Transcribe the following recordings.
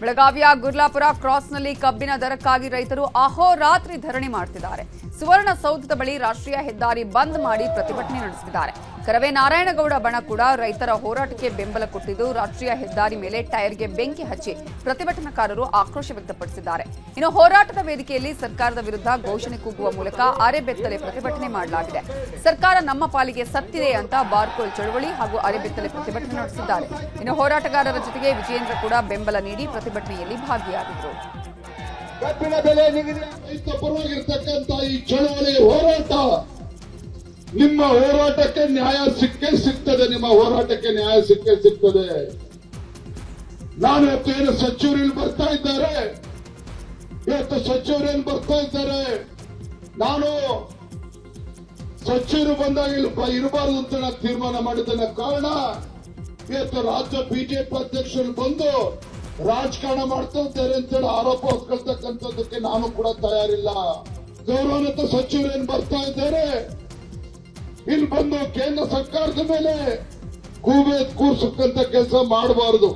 ಬೆಳಗಾವಿಯ ಗುರ್ಲಾಪುರ ಕ್ರಾಸ್ನಲ್ಲಿ ಕಬ್ಬಿನ ದರಕ್ಕಾಗಿ ರೈತರು ಅಹೋರಾತ್ರಿ ಧರಣಿ ಮಾಡುತ್ತಿದ್ದಾರೆ. ಸುವರ್ಣಸೌಧದ ಬಳಿ ರಾಷ್ಟ್ರೀಯ ಹೆದ್ದಾರಿ ಬಂದ್ ಮಾಡಿ ಪ್ರತಿಭಟನೆ ನಡೆಸುತ್ತಿದ್ದಾರೆ. ಕರವೇ ನಾರಾಯಣಗೌಡ ಬಣ ಕೂಡ ರೈತರ ಹೋರಾಟಕ್ಕೆ ಬೆಂಬಲ ಕೊಟ್ಟಿದ್ದು, ರಾಷ್ಟ್ರೀಯ ಹೆದ್ದಾರಿ ಮೇಲೆ ಟೈರ್ಗೆ ಬೆಂಕಿ ಹಚ್ಚಿ ಪ್ರತಿಭಟನಾಕಾರರು ಆಕ್ರೋಶ ವ್ಯಕ್ತಪಡಿಸಿದ್ದಾರೆ. ಇನ್ನು ಹೋರಾಟದ ವೇದಿಕೆಯಲ್ಲಿ ಸರ್ಕಾರದ ವಿರುದ್ಧ ಘೋಷಣೆ ಕೂಗುವ ಮೂಲಕ ಅರೆಬೆತ್ತಲೆ ಪ್ರತಿಭಟನೆ ಮಾಡಲಾಗಿದೆ. ಸರ್ಕಾರ ನಮ್ಮ ಪಾಲಿಗೆ ಸತ್ತಿದೆ ಅಂತ ಬಾರ್ಕೋಲ್ ಚಳವಳಿ ಹಾಗೂ ಅರೆಬೆತ್ತಲೆ ಪ್ರತಿಭಟನೆ ನಡೆಸಿದ್ದಾರೆ. ಇನ್ನು ಹೋರಾಟಗಾರರ ಜೊತೆಗೆ ವಿಜಯೇಂದ್ರ ಕೂಡ ಬೆಂಬಲ ನೀಡಿ ಪ್ರತಿಭಟನೆಯಲ್ಲಿ ಭಾಗಿಯಾಗಿದ್ದರು. ಕಬ್ಬಿನ ಬೆಲೆ ನಿಗದಿ ರೈತ ಪರವಾಗಿರ್ತಕ್ಕಂಥ ಈ ಚಳವಳಿ ಹೋರಾಟ, ನಿಮ್ಮ ಹೋರಾಟಕ್ಕೆ ನ್ಯಾಯ ಸಿಕ್ಕೇ ಸಿಗ್ತದೆ. ನಿಮ್ಮ ಹೋರಾಟಕ್ಕೆ ನ್ಯಾಯ ಸಿಕ್ಕೇ ಸಿಗ್ತದೆ. ನಾನು ಇವತ್ತು ಸಚಿವರು ಬರ್ತಾ ಇದ್ದಾರೆ, ನಾನು ಸಚಿವರು ಬಂದಾಗ ಇರಬಾರದು ಅಂತ ನಾನು ತೀರ್ಮಾನ ಮಾಡಿದ್ದನ್ನ ಕಾರಣ, ಇವತ್ತು ರಾಜ್ಯ ಬಿಜೆಪಿ ಅಧ್ಯಕ್ಷರು ಬಂದು ರಾಜಕಾರಣ ಮಾಡ್ತಾ ಇದ್ದಾರೆ ಅಂತೇಳಿ ಆರೋಪ ಹೊತ್ಕೊಳ್ತಕ್ಕಂಥದ್ದಕ್ಕೆ ನಾನು ಕೂಡ ತಯಾರಿಲ್ಲ. ಗೌರವಾನ್ವಿತ ಸಚಿವರು ಬರ್ತಾ ಇದ್ದಾರೆ, ಇಲ್ಲಿ ಬಂದು ಕೇಂದ್ರ ಸರ್ಕಾರದ ಮೇಲೆ ಕೂರ್ಸಕ್ಕಂತ ಕೆಲಸ ಮಾಡಬಾರದು.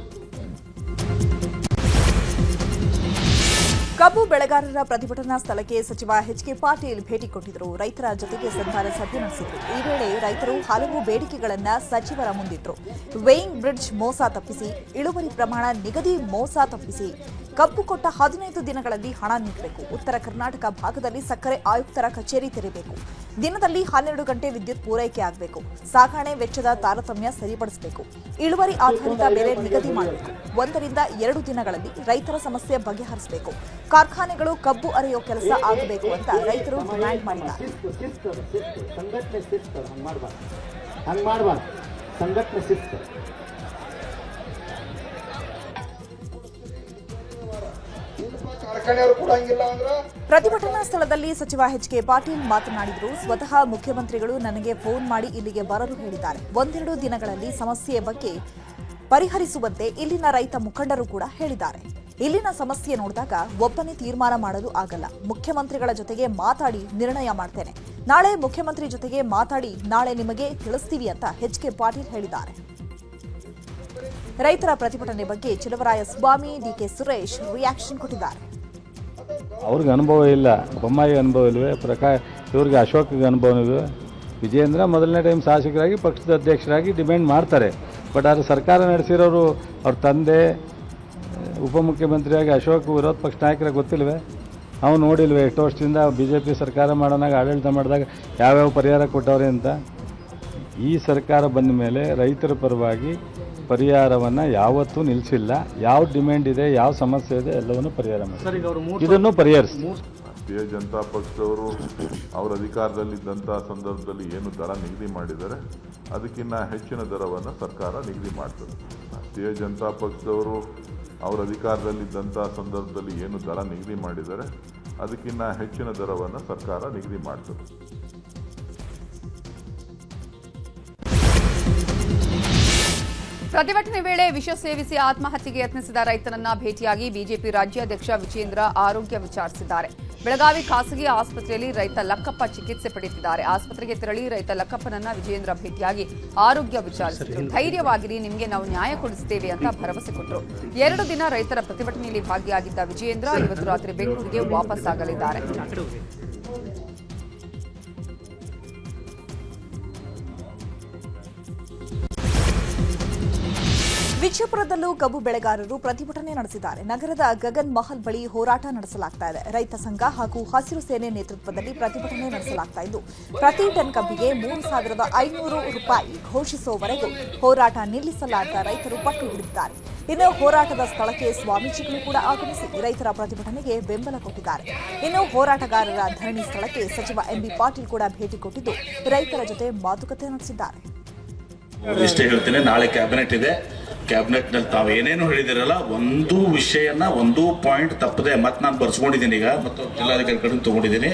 ಕಬ್ಬು ಬೆಳೆಗಾರರ ಪ್ರತಿಭಟನಾ ಸ್ಥಳಕ್ಕೆ ಸಚಿವ ಎಚ್ ಕೆ ಪಾಟೀಲ್ ಭೇಟಿ ಕೊಟ್ಟಿದ್ದರು. ರೈತರ ಜೊತೆಗೆ ಸಂಧಾನ ಸಭೆ ನಡೆಸಿದರು. ಈ ವೇಳೆ ರೈತರು ಹಲವು ಬೇಡಿಕೆಗಳನ್ನು ಸಚಿವರ ಮುಂದಿಟ್ಟರು. ವೇಯಿಂಗ್ ಬ್ರಿಡ್ಜ್ ಮೋಸ ತಪ್ಪಿಸಿ, ಇಳುವರಿ ಪ್ರಮಾಣ ನಿಗದಿ ಮೋಸ ತಪ್ಪಿಸಿ, ಕಬ್ಬು ಕೊಟ್ಟ 15 ದಿನಗಳಲ್ಲಿ ಹಣ ನೀಡಬೇಕು, ಉತ್ತರ ಕರ್ನಾಟಕ ಭಾಗದಲ್ಲಿ ಸಕ್ಕರೆ ಆಯುಕ್ತರ ಕಚೇರಿ ತೆರೆಯಬೇಕು, ದಿನದಲ್ಲಿ 12 ಗಂಟೆ ವಿದ್ಯುತ್ ಪೂರೈಕೆ ಆಗಬೇಕು, ಸಾಗಣೆ ವೆಚ್ಚದ ತಾರತಮ್ಯ ಸರಿಪಡಿಸಬೇಕು, ಇಳುವರಿ ಆಧಾರಿತ ಬೆಲೆ ನಿಗದಿ ಮಾಡಬೇಕು, 1 ರಿಂದ 2 ದಿನಗಳಲ್ಲಿ ರೈತರ ಸಮಸ್ಯೆ ಬಗೆಹರಿಸಬೇಕು, ಕಾರ್ಖಾನೆಗಳು ಕಬ್ಬು ಅರೆಯೋ ಕೆಲಸ ಆಗಬೇಕು ಅಂತ ರೈತರು ಡಿಮ್ಯಾಂಡ್ ಮಾಡಿದ್ದಾರೆ. ಪ್ರತಿಭಟನಾ ಸ್ಥಳದಲ್ಲಿ ಸಚಿವ ಎಚ್ ಕೆ ಪಾಟೀಲ್ ಮಾತನಾಡಿದರು. ಸ್ವತಃ ಮುಖ್ಯಮಂತ್ರಿಗಳು ನನಗೆ ಫೋನ್ ಮಾಡಿ ಇಲ್ಲಿಗೆ ಬರಲು ಹೇಳಿದ್ದಾರೆ. 1-2 ದಿನಗಳಲ್ಲಿ ಸಮಸ್ಯೆ ಬಗ್ಗೆ ಪರಿಹರಿಸುವಂತೆ ಇಲ್ಲಿನ ರೈತ ಮುಖಂಡರು ಕೂಡ ಹೇಳಿದ್ದಾರೆ. ಇಲ್ಲಿನ ಸಮಸ್ಯೆ ನೋಡಿದಾಗ ಒಬ್ಬನೇ ತೀರ್ಮಾನ ಮಾಡಲು ಆಗಲ್ಲ. ಮುಖ್ಯಮಂತ್ರಿಗಳ ಜೊತೆಗೆ ಮಾತಾಡಿ ನಿರ್ಣಯ ಮಾಡ್ತೇನೆ. ನಾಳೆ ಮುಖ್ಯಮಂತ್ರಿ ಜೊತೆಗೆ ಮಾತಾಡಿ ನಾಳೆ ನಿಮಗೆ ತಿಳಿಸ್ತೀವಿ ಅಂತ ಎಚ್ ಕೆ ಪಾಟೀಲ್ ಹೇಳಿದ್ದಾರೆ. ರೈತರ ಪ್ರತಿಭಟನೆ ಬಗ್ಗೆ ಚಲುವರಾಯಸ್ವಾಮಿ, ಡಿಕೆ ಸುರೇಶ್ ರಿಯಾಕ್ಷನ್ ಕೊಟ್ಟಿದ್ದಾರೆ. ಅವ್ರಿಗೆ ಅನುಭವ ಇಲ್ಲ, ಬೊಮ್ಮಾಯಿ ಅನುಭವ ಇಲ್ವೇ, ಇವ್ರಿಗೆ ಅಶೋಕ್ಗೆ ಅನುಭವ ಇಲ್ವೇ. ವಿಜಯೇಂದ್ರ ಮೊದಲನೇ ಟೈಮ್ ಶಾಸಕರಾಗಿ ಪಕ್ಷದ ಅಧ್ಯಕ್ಷರಾಗಿ ಡಿಮ್ಯಾಂಡ್ ಮಾಡ್ತಾರೆ. ಬಟ್ ಆದರೆ ಸರ್ಕಾರ ನಡೆಸಿರೋರು ಅವ್ರ ತಂದೆ ಉಪಮುಖ್ಯಮಂತ್ರಿಯಾಗಿ ಅಶೋಕ್ ವಿರೋಧ ಪಕ್ಷ ನಾಯಕರಾಗಿ ಗೊತ್ತಿಲ್ವೇ? ಅವ್ನು ನೋಡಿಲ್ವೇ ಎಷ್ಟು ವರ್ಷದಿಂದ BJP ಸರ್ಕಾರ ಮಾಡೋನಾಗ ಆಡಳಿತ ಮಾಡಿದಾಗ ಯಾವ್ಯಾವ ಪರಿಹಾರ ಕೊಟ್ಟವ್ರೆ ಅಂತ. ಈ ಸರ್ಕಾರ ಬಂದ ಮೇಲೆ ರೈತರ ಪರವಾಗಿ ಪರಿಹಾರವನ್ನು ಯಾವತ್ತೂ ನಿಲ್ಲಿಸಿಲ್ಲ. ಯಾವ ಡಿಮ್ಯಾಂಡ್ ಇದೆ, ಯಾವ ಸಮಸ್ಯೆ ಇದೆ ಎಲ್ಲವನ್ನೂ ಪರಿಹಾರ ಮಾಡಿ ಇದನ್ನು ಪರಿಹರಿಸಿ. ರಾಷ್ಟ್ರೀಯ ಜನತಾ ಪಕ್ಷದವರು ಅವರ ಅಧಿಕಾರದಲ್ಲಿದ್ದಂಥ ಸಂದರ್ಭದಲ್ಲಿ ಏನು ದರ ನಿಗದಿ ಮಾಡಿದ್ದಾರೆ ಅದಕ್ಕಿಂತ ಹೆಚ್ಚಿನ ದರವನ್ನು ಸರ್ಕಾರ ನಿಗದಿ ಮಾಡ್ತದೆ. ರಾಷ್ಟ್ರೀಯ ಜನತಾ ಪಕ್ಷದವರು ಅವರ ಅಧಿಕಾರದಲ್ಲಿದ್ದಂಥ ಸಂದರ್ಭದಲ್ಲಿ ಏನು ದರ ನಿಗದಿ ಮಾಡಿದ್ದಾರೆ ಅದಕ್ಕಿಂತ ಹೆಚ್ಚಿನ ದರವನ್ನು ಸರ್ಕಾರ ನಿಗದಿ ಮಾಡ್ತದೆ. ಪ್ರತಿಭಟನೆ ವೇಳೆ ವಿಷ ಸೇವಿಸಿ ಆತ್ಮಹತ್ಯೆಗೆ ಯತ್ನಿಸಿದ ರೈತನನ್ನ ಭೇಟಿಯಾಗಿ ಬಿಜೆಪಿ ರಾಜ್ಯಾಧ್ಯಕ್ಷ ವಿಜಯೇಂದ್ರ ಆರೋಗ್ಯ ವಿಚಾರಿಸಿದ್ದಾರೆ. ಬೆಳಗಾವಿ ಖಾಸಗಿ ಆಸ್ಪತ್ರೆಯಲ್ಲಿ ರೈತ ಲಕ್ಕಪ್ಪ ಚಿಕಿತ್ಸೆ ಪಡೆಯುತ್ತಿದ್ದಾರೆ. ಆಸ್ಪತ್ರೆಗೆ ತೆರಳಿ ರೈತ ಲಕ್ಕಪ್ಪನನ್ನ ವಿಜಯೇಂದ್ರ ಭೇಟಿಯಾಗಿ ಆರೋಗ್ಯ ವಿಚಾರಿಸಿದರು. ಧೈರ್ಯವಾಗಿರಿ, ನಿಮಗೆ ನಾವು ನ್ಯಾಯ ಕೊಡಿಸುತ್ತೇವೆ ಅಂತ ಭರವಸೆ ಕೊಟ್ಟರು. 2 ದಿನ ರೈತರ ಪ್ರತಿಭಟನೆಯಲ್ಲಿ ಭಾಗಿಯಾಗಿದ್ದ ವಿಜಯೇಂದ್ರ ಇವತ್ತು ರಾತ್ರಿ ಬೆಂಗಳೂರಿಗೆ ವಾಪಸ್ ಆಗಲಿದ್ದಾರೆ. ವಿಜಯಪುರದಲ್ಲೂ ಕಬ್ಬು ಬೆಳೆಗಾರರು ಪ್ರತಿಭಟನೆ ನಡೆಸಿದ್ದಾರೆ. ನಗರದ ಗಗನ್ ಮಹಲ್ ಬಳಿ ಹೋರಾಟ ನಡೆಸಲಾಗ್ತಾ ಇದೆ. ರೈತ ಸಂಘ ಹಾಗೂ ಹಸಿರು ಸೇನೆ ನೇತೃತ್ವದಲ್ಲಿ ಪ್ರತಿಭಟನೆ ನಡೆಸಲಾಗ್ತಾ ಇದ್ದು, ಪ್ರತಿ ಟನ್ ಕಬ್ಬಿಗೆ 3,500 ರೂಪಾಯಿ ಘೋಷಿಸುವವರೆಗೂ ಹೋರಾಟ ನಿಲ್ಲಿಸಲಾದ ರೈತರು ಪಟ್ಟು ಹಿಡಿದಿದ್ದಾರೆ. ಇನ್ನು ಹೋರಾಟದ ಸ್ಥಳಕ್ಕೆ ಸ್ವಾಮೀಜಿಗಳು ಕೂಡ ಆಗಮಿಸಿ ರೈತರ ಪ್ರತಿಭಟನೆಗೆ ಬೆಂಬಲ ಕೊಟ್ಟಿದ್ದಾರೆ. ಇನ್ನು ಹೋರಾಟಗಾರರ ಧರಣಿ ಸ್ಥಳಕ್ಕೆ ಸಚಿವ ಎಂಬಿ ಪಾಟೀಲ್ ಕೂಡ ಭೇಟಿ ಕೊಟ್ಟಿದ್ದು, ರೈತರ ಜೊತೆ ಮಾತುಕತೆ ನಡೆಸಿದ್ದಾರೆ. ಇಷ್ಟೇ ಹೇಳ್ತೇನೆ, ನಾಳೆ ಕ್ಯಾಬಿನೆಟ್ ಇದೆ. ಕ್ಯಾಬಿನೆಟ್ನಲ್ಲಿ ತಾವು ಏನೇನು ಹೇಳಿದಿರಲ್ಲ, ಒಂದು ವಿಷಯನ ಒಂದು ಪಾಯಿಂಟ್ ತಪ್ಪದೆ ಮತ್ತೆ ನಾನು ಬರ್ಸ್ಕೊಂಡಿದ್ದೀನಿ. ಈಗ ಮತ್ತು ಜಿಲ್ಲಾಧಿಕಾರಿ ಕಡೆ ತೊಗೊಂಡಿದ್ದೀನಿ.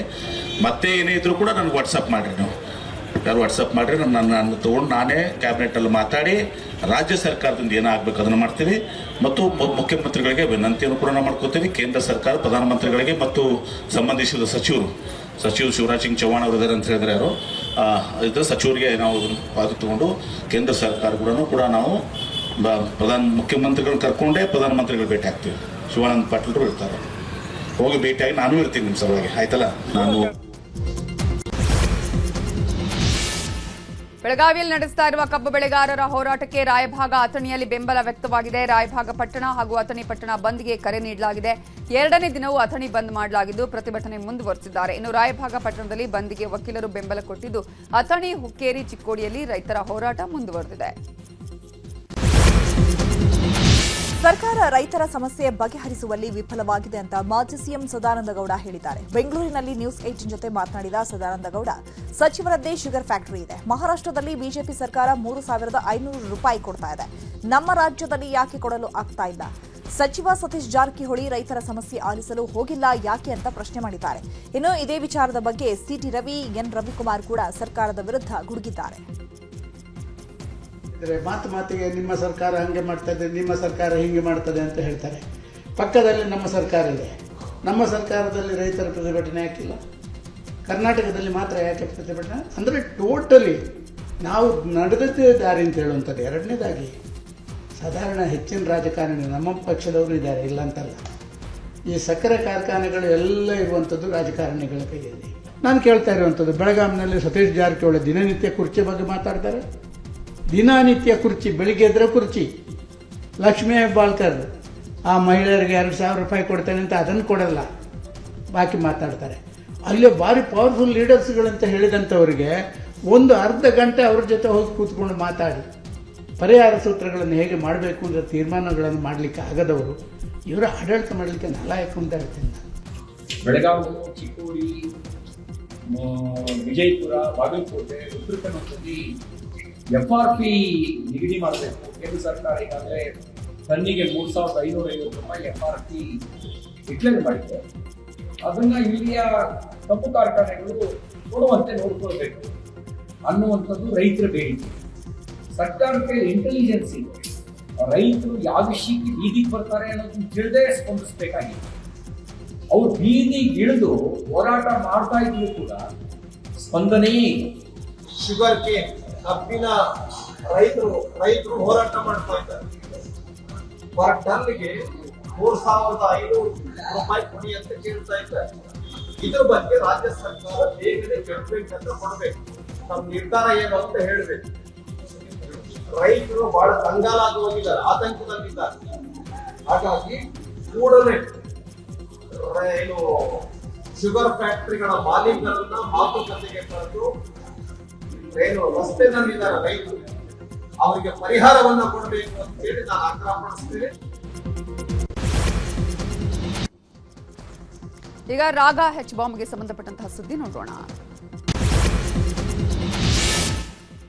ಮತ್ತೆ ಏನೇ ಇದ್ರೂ ಕೂಡ ನನಗೆ ವಾಟ್ಸಪ್ ಮಾಡಿರಿ. ನೀವು ಯಾರು ವಾಟ್ಸಪ್ ಮಾಡಿರಿ, ನಾನು ತೊಗೊಂಡು ನಾನೇ ಕ್ಯಾಬಿನೆಟ್ಟಲ್ಲಿ ಮಾತಾಡಿ ರಾಜ್ಯ ಸರ್ಕಾರದಿಂದ ಏನಾಗಬೇಕು ಅದನ್ನು ಮಾಡ್ತೀವಿ. ಮತ್ತು ಮುಖ್ಯಮಂತ್ರಿಗಳಿಗೆ ವಿನಂತಿಯನ್ನು ಕೂಡ ನಾವು ಮಾಡ್ಕೋತೀವಿ. ಕೇಂದ್ರ ಸರ್ಕಾರ ಪ್ರಧಾನಮಂತ್ರಿಗಳಿಗೆ ಮತ್ತು ಸಂಬಂಧಿಸಿದ ಸಚಿವರು ಶಿವರಾಜ್ ಸಿಂಗ್ ಚೌಹಾಣ್ ಅವರು ಇದ್ದಾರೆ ಅಂತ ಹೇಳಿದ್ರೆ ಯಾರು ಇದ್ರ ಸಚಿವರಿಗೆ ನಾವು ಅದು ತಗೊಂಡು ಕೇಂದ್ರ ಸರ್ಕಾರ ಕೂಡ ನಾವು ಮುಖ್ಯಮಂತ್ರಿಗಳನ್ನ ಕರ್ಕೊಂಡೇ ಪ್ರಧಾನಮಂತ್ರಿಗಳು ಭೇಟಿ ಆಗ್ತೀವಿ. ಶಿವಾನಂದ ಪಾಟೀಲ್ರು ಇರ್ತಾರೆ. ಹೋಗಿ ಭೇಟಿಯಾಗಿ ನಾನು ಇರ್ತೀನಿ ನಿಮ್ಮ ಸಲುವಾಗಿ, ಆಯ್ತಲ್ಲ. ನಾನು ಬೆಳಗಾವಿಯಲ್ಲಿ ನಡೆಸ್ತಾ ಇರುವ ಕಬ್ಬು ಬೆಳೆಗಾರರ ಹೋರಾಟಕ್ಕೆ ರಾಯಭಾಗ ಅಥಣಿಯಲ್ಲಿ ಬೆಂಬಲ ವ್ಯಕ್ತವಾಗಿದೆ. ರಾಯಭಾಗ ಪಟ್ಟಣ ಹಾಗೂ ಅಥಣಿ ಪಟ್ಟಣ ಬಂದ್ಗೆ ಕರೆ ನೀಡಲಾಗಿದೆ. 2ನೇ ದಿನವೂ ಅಥಣಿ ಬಂದ್ ಮಾಡಲಾಗಿದ್ದು ಪ್ರತಿಭಟನೆ ಮುಂದುವರೆಸಿದ್ದಾರೆ. ಇನ್ನು ರಾಯಭಾಗ ಪಟ್ಟಣದಲ್ಲಿ ಬಂದ್ಗೆ ವಕೀಲರು ಬೆಂಬಲ ಕೊಟ್ಟಿದ್ದು ಅಥಣಿ, ಹುಕ್ಕೇರಿ, ಚಿಕ್ಕೋಡಿಯಲ್ಲಿ ರೈತರ ಹೋರಾಟ ಮುಂದುವರೆದಿದೆ. ಸರ್ಕಾರ ರೈತರ ಸಮಸ್ಯೆ ಬಗೆಹರಿಸುವಲ್ಲಿ ವಿಫಲವಾಗಿದೆ ಅಂತ ಮಾಜಿ ಸಿಎಂ ಸದಾನಂದ ಗೌಡ ಹೇಳಿದ್ದಾರೆ. ಬೆಂಗಳೂರಿನಲ್ಲಿ ನ್ಯೂಸ್ 18 ಜೊತೆ ಮಾತನಾಡಿದ ಸದಾನಂದ ಗೌಡ, ಸಚಿವರದ್ದೇ ಶುಗರ್ ಫ್ಯಾಕ್ಟರಿ ಇದೆ. ಮಹಾರಾಷ್ಟ್ರದಲ್ಲಿ ಬಿಜೆಪಿ ಸರ್ಕಾರ 3,500 ರೂಪಾಯಿ ಕೊಡ್ತಾ ಇದೆ. ನಮ್ಮ ರಾಜ್ಯದಲ್ಲಿ ಯಾಕೆ ಕೊಡಲು ಆಗ್ತಾ ಇಲ್ಲ? ಸಚಿವ ಸತೀಶ್ ಜಾರಕಿಹೊಳಿ ರೈತರ ಸಮಸ್ಯೆ ಆಲಿಸಲು ಹೋಗಿಲ್ಲ ಯಾಕೆ ಅಂತ ಪ್ರಶ್ನೆ ಮಾಡಿದ್ದಾರೆ. ಇನ್ನು ಇದೇ ವಿಚಾರದ ಬಗ್ಗೆ ಸಿಟಿ ರವಿ, ಎನ್ ರವಿಕುಮಾರ್ ಕೂಡ ಸರ್ಕಾರದ ವಿರುದ್ಧ ಗುಡುಗಿದ್ದಾರೆ. ಮಾತಿಗೆ ನಿಮ್ಮ ಸರ್ಕಾರ ಹಂಗೆ ಮಾಡ್ತದೆ, ನಿಮ್ಮ ಸರ್ಕಾರ ಹಿಂಗೆ ಮಾಡ್ತದೆ ಅಂತ ಹೇಳ್ತಾರೆ. ಪಕ್ಕದಲ್ಲಿ ನಮ್ಮ ಸರ್ಕಾರ ಇದೆ. ನಮ್ಮ ಸರ್ಕಾರದಲ್ಲಿ ರೈತರ ಪ್ರತಿಭಟನೆ ಯಾಕಿಲ್ಲ? ಕರ್ನಾಟಕದಲ್ಲಿ ಮಾತ್ರ ಯಾಕೆ ಪ್ರತಿಭಟನೆ? ಅಂದರೆ ಟೋಟಲಿ ನಾವು ನಡೆದದ್ದೇ ದಾರಿ ಅಂತ ಹೇಳುವಂಥದ್ದು. ಎರಡನೇದಾಗಿ ಸಾಧಾರಣ ಹೆಚ್ಚಿನ ರಾಜಕಾರಣಿ ನಮ್ಮ ಪಕ್ಷದವರು ಇದ್ದಾರೆ, ಇಲ್ಲ ಅಂತಲ್ಲ. ಈ ಸಕ್ಕರೆ ಕಾರ್ಖಾನೆಗಳು ಎಲ್ಲ ಇರುವಂಥದ್ದು ರಾಜಕಾರಣಿಗಳ ಕೈಯಲ್ಲಿ. ನಾನು ಕೇಳ್ತಾ ಇರುವಂಥದ್ದು, ಬೆಳಗಾವಿನಲ್ಲಿ ಸತೀಶ್ ಜಾರಕಿಹೊಳಿ ದಿನನಿತ್ಯ ಕುರ್ಚಿ ಬಗ್ಗೆ ಮಾತಾಡ್ತಾರೆ. ದಿನನಿತ್ಯ ಕುರ್ಚಿ, ಬೆಳಿಗ್ಗೆ ಎದ್ರೆ ಕುರ್ಚಿ. ಲಕ್ಷ್ಮೀ ಹೆಬ್ಬಾಳ್ಕರ್ ಆ ಮಹಿಳೆಯರಿಗೆ 2,000 ರೂಪಾಯಿ ಕೊಡ್ತೇನೆ ಅಂತ ಅದನ್ನು ಕೊಡಲ್ಲ, ಬಾಕಿ ಮಾತಾಡ್ತಾರೆ. ಅಲ್ಲೇ ಭಾರಿ ಪವರ್ಫುಲ್ ಲೀಡರ್ಸ್ಗಳಂತ ಹೇಳಿದಂಥವ್ರಿಗೆ ಒಂದು ಅರ್ಧ ಗಂಟೆ ಅವ್ರ ಜೊತೆ ಹೋಗಿ ಕೂತ್ಕೊಂಡು ಮಾತಾಡಿ ಪರಿಹಾರ ಸೂತ್ರಗಳನ್ನು ಹೇಗೆ ಮಾಡಬೇಕು ಅಂತ ತೀರ್ಮಾನಗಳನ್ನು ಮಾಡಲಿಕ್ಕೆ ಆಗದವರು ಇವರ ಆಡಳಿತ ಮಾಡಲಿಕ್ಕೆ ನಾಲಾಯಕ ಅಂತ ಹೇಳ್ತೀನಿ. ಬೆಳಗಾವಿ, ಚಿಕ್ಕೋಡಿ, ವಿಜಯಪುರ, ಬಾಗಲಕೋಟೆ, ಉತ್ತರ ಕನ್ನಡದಲ್ಲಿ FRP ನಿಗದಿ ಮಾಡಬೇಕು. ಕೇಂದ್ರ ಸರ್ಕಾರ ಈಗಾಗಲೇ ಟನ್ನಿಗೆ 3,550 ರೂಪಾಯಿ FRP ಡಿಕ್ಲೇರ್ ಮಾಡಿದೆ. ಅದನ್ನ ಇಲ್ಲಿಯ ಕಬ್ಬು ಕಾರ್ಖಾನೆಗಳು ಕೊಡುವಂತೆ ನೋಡ್ಕೊಳ್ಬೇಕು ಅನ್ನುವಂಥದ್ದು ರೈತರ ಬೇಡಿಕೆ. ಸರ್ಕಾರಕ್ಕೆ ಇಂಟೆಲಿಜೆನ್ಸ್ ಇದೆ. ರೈತರು ಯಾವ ವಿಷಯಕ್ಕೆ ಬೀದಿಗೆ ಬರ್ತಾರೆ ಅನ್ನೋದನ್ನ ತಿಳಿದೇ ಸ್ಪಂದಿಸಬೇಕಾಗಿದೆ. ಅವ್ರು ಬೀದಿಗೆ ಇಳಿದು ಹೋರಾಟ ಮಾಡ್ತಾ ಇದ್ರು ಕೂಡ ಸ್ಪಂದನೆಯೇ ಇಲ್ಲ. ಶುಗರ್ ಕೇನ್ ಕಬ್ಬಿನ ರೈತರು ಹೋರಾಟ ಮಾಡ್ತಾ ಇದ್ದಾರೆ. ಪರ್ ಟನ್ಗೆ 3,500 ರೂಪಾಯಿ ಕೊಡಿ ಅಂತ ಕೇಳ್ತಾ ಇದ್ದಾರೆ. ಇದ್ರ ಬಗ್ಗೆ ರಾಜ್ಯ ಸರ್ಕಾರ ಬೇಗನೆ ಜಡ್ಜ್ಮೆಂಟ್ ಅಂತ ಕೊಡಬೇಕು. ನಮ್ಮ ನಿರ್ಧಾರ ಏನು ಅಂತ ಹೇಳಬೇಕು. ರೈತರು ಬಹಳ ಕಂಗಾಲಾಗಿ ಹೋಗಿದ್ದಾರೆ, ಆತಂಕದಲ್ಲಿದ್ದಾರೆ. ಹಾಗಾಗಿ ಕೂಡಲೇ ಶುಗರ್ ಫ್ಯಾಕ್ಟರಿಗಳ ಮಾಲೀಕರನ್ನ ಮಾತುಕತೆಗೆ ಕರೆದು ರಸ್ತೆನಲ್ಲಿದ್ದಾರೆ ರೈತರು, ಅವರಿಗೆ ಪರಿಹಾರವನ್ನ ಕೊಡಬೇಕು ಅಂತ ಹೇಳಿ ನಾನು ಆಗ್ರಹಪಡಿಸ್ತೇನೆ. ಈಗ ರಾಗ ಹೆಚ್ ಬಾಂಬ್ಗೆ ಸಂಬಂಧಪಟ್ಟಂತಹ ಸುದ್ದಿ ನೋಡೋಣ.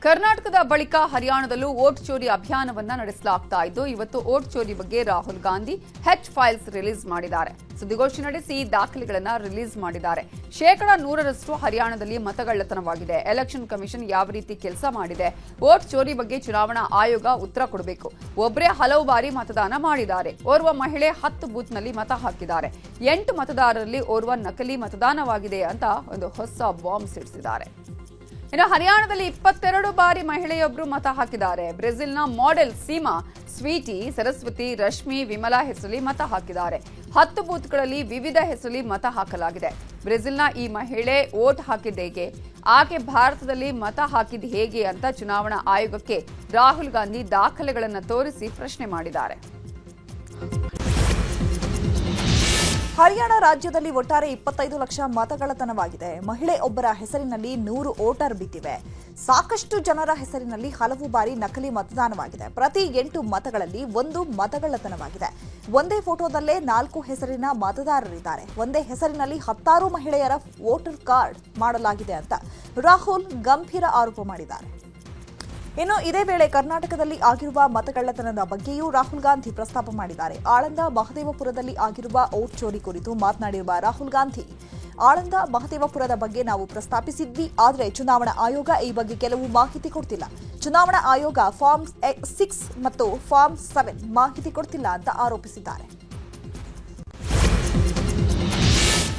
ಕರ್ನಾಟಕದ ಬಳಿಕ ಹರಿಯಾಣದಲ್ಲೂ ವೋಟ್ ಚೋರಿ ಅಭಿಯಾನವನ್ನ ನಡೆಸಲಾಗ್ತಾ ಇದ್ದು, ಇವತ್ತು ವೋಟ್ ಚೋರಿ ಬಗ್ಗೆ ರಾಹುಲ್ ಗಾಂಧಿ ಹೆಚ್ ಫೈಲ್ಸ್ ರಿಲೀಸ್ ಮಾಡಿದ್ದಾರೆ. ಸುದ್ದಿಗೋಷ್ಠಿ ನಡೆಸಿ ದಾಖಲೆಗಳನ್ನ ರಿಲೀಸ್ ಮಾಡಿದ್ದಾರೆ. 100% ಹರಿಯಾಣದಲ್ಲಿ ಮತಗಳ್ಳತನವಾಗಿದೆ. ಎಲೆಕ್ಷನ್ ಕಮಿಷನ್ ಯಾವ ರೀತಿ ಕೆಲಸ ಮಾಡಿದೆ, ವೋಟ್ ಚೋರಿ ಬಗ್ಗೆ ಚುನಾವಣಾ ಆಯೋಗ ಉತ್ತರ ಕೊಡಬೇಕು. ಒಬ್ಬರೇ ಹಲವು ಬಾರಿ ಮತದಾನ ಮಾಡಿದ್ದಾರೆ. ಓರ್ವ ಮಹಿಳೆ 10 ಬೂತ್ನಲ್ಲಿ ಮತ ಹಾಕಿದ್ದಾರೆ. 8 ಮತದಾರರಲ್ಲಿ ಓರ್ವ ನಕಲಿ ಮತದಾನವಾಗಿದೆ ಅಂತ ಒಂದು ಹೊಸ ಬಾಂಬ್ ಸಿಡಿಸಿದ್ದಾರೆ. ಇನ್ನು ಹರಿಯಾಣದಲ್ಲಿ 22 ಬಾರಿ ಮಹಿಳೆಯೊಬ್ಬರು ಮತ ಹಾಕಿದ್ದಾರೆ. ಬ್ರೆಜಿಲ್ನ ಮಾಡೆಲ್ ಸೀಮಾ, ಸ್ವೀಟಿ, ಸರಸ್ವತಿ, ರಶ್ಮಿ, ವಿಮಲಾ ಹೆಸರಲ್ಲಿ ಮತ ಹಾಕಿದ್ದಾರೆ. 10 ಬೂತ್ಗಳಲ್ಲಿ ವಿವಿಧ ಹೆಸರಲ್ಲಿ ಮತ ಹಾಕಲಾಗಿದೆ. ಬ್ರೆಜಿಲ್ನ ಈ ಮಹಿಳೆ ವೋಟ್ ಹಾಕಿದ್ದೇಗೆ, ಆಕೆ ಭಾರತದಲ್ಲಿ ಮತ ಹಾಕಿದ ಹೇಗೆ ಅಂತ ಚುನಾವಣಾ ಆಯೋಗಕ್ಕೆ ರಾಹುಲ್ ಗಾಂಧಿ ದಾಖಲೆಗಳನ್ನು ತೋರಿಸಿ ಪ್ರಶ್ನೆ ಮಾಡಿದ್ದಾರೆ. ಹರಿಯಾಣ ರಾಜ್ಯದಲ್ಲಿ ಒಟ್ಟಾರೆ 25 ಲಕ್ಷ ಮತಗಳ್ಳತನವಾಗಿದೆ. ಮಹಿಳೆ ಒಬ್ಬರ ಹೆಸರಿನಲ್ಲಿ 100 ವೋಟರ್ ಬಿದ್ದಿವೆ. ಸಾಕಷ್ಟು ಜನರ ಹೆಸರಿನಲ್ಲಿ ಹಲವು ಬಾರಿ ನಕಲಿ ಮತದಾನವಾಗಿದೆ. ಪ್ರತಿ 8 ಮತಗಳಲ್ಲಿ 1 ಮತಗಳ್ಳತನವಾಗಿದೆ. ಒಂದೇ ಫೋಟೋದಲ್ಲೇ 4 ಹೆಸರಿನ ಮತದಾರರಿದ್ದಾರೆ. ಒಂದೇ ಹೆಸರಿನಲ್ಲಿ 16 ಮಹಿಳೆಯರ ವೋಟರ್ ಕಾರ್ಡ್ ಮಾಡಲಾಗಿದೆ ಅಂತ ರಾಹುಲ್ ಗಂಭೀರ ಆರೋಪ ಮಾಡಿದ್ದಾರೆ. ಇನ್ನು ಇದೇ ವೇಳೆ ಕರ್ನಾಟಕದಲ್ಲಿ ಆಗಿರುವ ಮತಗಳ್ಳತನದ ಬಗ್ಗೆಯೂ ರಾಹುಲ್ ಗಾಂಧಿ ಪ್ರಸ್ತಾಪ ಮಾಡಿದ್ದಾರೆ. ಆಳಂದ ಮಹದೇವಪುರದಲ್ಲಿ ಆಗಿರುವ ವೋಟ್ ಚೋರಿ ಕುರಿತು ಮಾತನಾಡಿರುವ ರಾಹುಲ್ ಗಾಂಧಿ, ಆಳಂದ ಮಹದೇವಪುರದ ಬಗ್ಗೆ ನಾವು ಪ್ರಸ್ತಾಪಿಸಿದ್ವಿ, ಆದರೆ ಚುನಾವಣಾ ಆಯೋಗ ಈ ಬಗ್ಗೆ ಕೆಲವು ಮಾಹಿತಿ ಕೊಡ್ತಿಲ್ಲ. ಚುನಾವಣಾ ಆಯೋಗ ಫಾರ್ಮ್ 6 ಮತ್ತು ಫಾರ್ಮ್ 7 ಮಾಹಿತಿ ಕೊಡ್ತಿಲ್ಲ ಅಂತ ಆರೋಪಿಸಿದ್ದಾರೆ.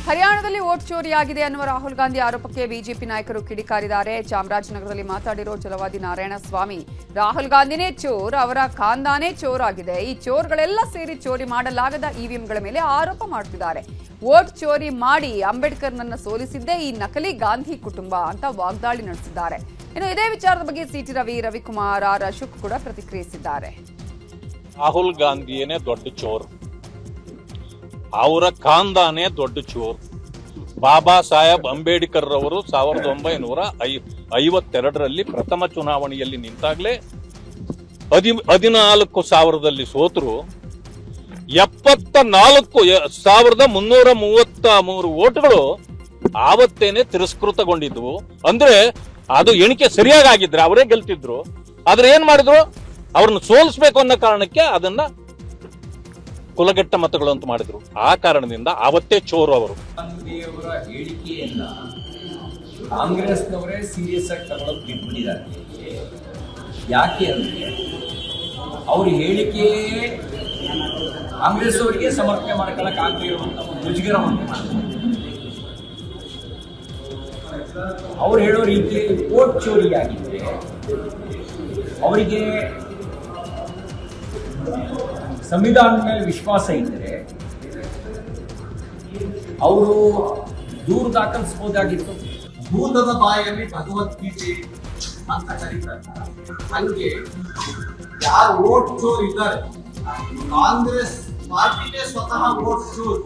ಹರಿಯಾಣದಲ್ಲಿ ವೋಟ್ ಚೋರಿಯಾಗಿದೆ ಅನ್ನುವ ರಾಹುಲ್ ಗಾಂಧಿ ಆರೋಪಕ್ಕೆ ಬಿಜೆಪಿ ನಾಯಕರು ಕಿಡಿಕಾರಿದ್ದಾರೆ. ಚಾಮರಾಜನಗರದಲ್ಲಿ ಮಾತಾಡಿರೋ ಛಲವಾದಿ ನಾರಾಯಣಸ್ವಾಮಿ, ರಾಹುಲ್ ಗಾಂಧಿನೇ ಚೋರ್, ಅವರ ಖಾನ್ದಾನೇ ಚೋರ್ ಆಗಿದೆ. ಈ ಚೋರ್ಗಳೆಲ್ಲ ಸೇರಿ ಚೋರಿ ಮಾಡಲಾಗದ ಇವಿಎಂಗಳ ಮೇಲೆ ಆರೋಪ ಮಾಡ್ತಿದ್ದಾರೆ. ವೋಟ್ ಚೋರಿ ಮಾಡಿ ಅಂಬೇಡ್ಕರ್ನನ್ನ ಸೋಲಿಸಿದ್ದೇ ಈ ನಕಲಿ ಗಾಂಧಿ ಕುಟುಂಬ ಅಂತ ವಾಗ್ದಾಳಿ ನಡೆಸಿದ್ದಾರೆ. ಇನ್ನು ಇದೇ ವಿಚಾರದ ಬಗ್ಗೆ ಸಿಟಿ ರವಿ, ರವಿಕುಮಾರ್, ಆರ್ ಅಶೋಕ್ ಕೂಡ ಪ್ರತಿಕ್ರಿಯಿಸಿದ್ದಾರೆ. ರಾಹುಲ್ ಗಾಂಧಿಯೇನೇ ದೊಡ್ಡ ಚೋರ್, ಅವರ ಖಾನ್ದಾನೇ ದೊಡ್ಡ ಚೋರ್. ಬಾಬಾ ಸಾಹೇಬ್ ಅಂಬೇಡ್ಕರ್ ಅವರು 1952ರಲ್ಲಿ ಪ್ರಥಮ ಚುನಾವಣೆಯಲ್ಲಿ ನಿಂತಾಗಲೇ 14,000 ಸೋತರು. 74,333 ವೋಟ್ಗಳು ಆವತ್ತೇನೆ ತಿರಸ್ಕೃತಗೊಂಡಿದ್ವು. ಅಂದ್ರೆ ಅದು ಎಣಿಕೆ ಸರಿಯಾಗಿ ಆಗಿದ್ರೆ ಅವರೇ ಗೆಲ್ತಿದ್ರು. ಆದ್ರೆ ಏನ್ ಮಾಡಿದ್ರು, ಅವ್ರನ್ನ ಸೋಲಿಸಬೇಕು ಅನ್ನೋ ಕಾರಣಕ್ಕೆ ಅದನ್ನ ಕುಲಗೆಟ್ಟ ಮತಗಳು ಅಂತ ಮಾಡಿದ್ರು. ಆ ಕಾರಣದಿಂದ ಅವತ್ತೇ ಚೋರು ಅವರು. ಗಾಂಧಿಯವರ ಹೇಳಿಕೆಯನ್ನ ಕಾಂಗ್ರೆಸ್ನವರೇ ಸೀರಿಯಸ್ ಆಗಿ ತಗೊಳ್ಳೋದು ಬಿಟ್ಬಿಟ್ಟಿದ್ದಾರೆ. ಯಾಕೆ ಅಂದ್ರೆ ಅವ್ರ ಹೇಳಿಕೆ ಕಾಂಗ್ರೆಸ್ ಅವರಿಗೆ ಸಮರ್ಥನೆ ಮಾಡ್ಕೊಳ್ಳಕ್ ಆಗದೆ ಇರುವಂತ ಮುಜುಗರವನ್ನು ಅವ್ರು ಹೇಳೋ ರೀತಿಯಲ್ಲಿ ವೋಟ್ ಚೋರಿಯಾಗಿದ್ರೆ ಅವರಿಗೆ ಸಂವಿಧಾನದ ಮೇಲೆ ವಿಶ್ವಾಸ ಇದ್ದರೆ ಅವರು ದೂರು ದಾಖಲಿಸಬಹುದಾಗಿತ್ತು. ಭೂತದ ಬಾಯಲ್ಲಿ ಭಗವದ್ಗೀತೆ ಅಂತ ಕರೀತಾರೆ. ಹಂಗೆ ಯಾರು ವೋಟ್ ಚೋರ್ ಇದ್ದಾರೆ, ಕಾಂಗ್ರೆಸ್ ಪಾರ್ಟಿನೇ ಸ್ವತಃ ವೋಟ್ ಚೋರ್.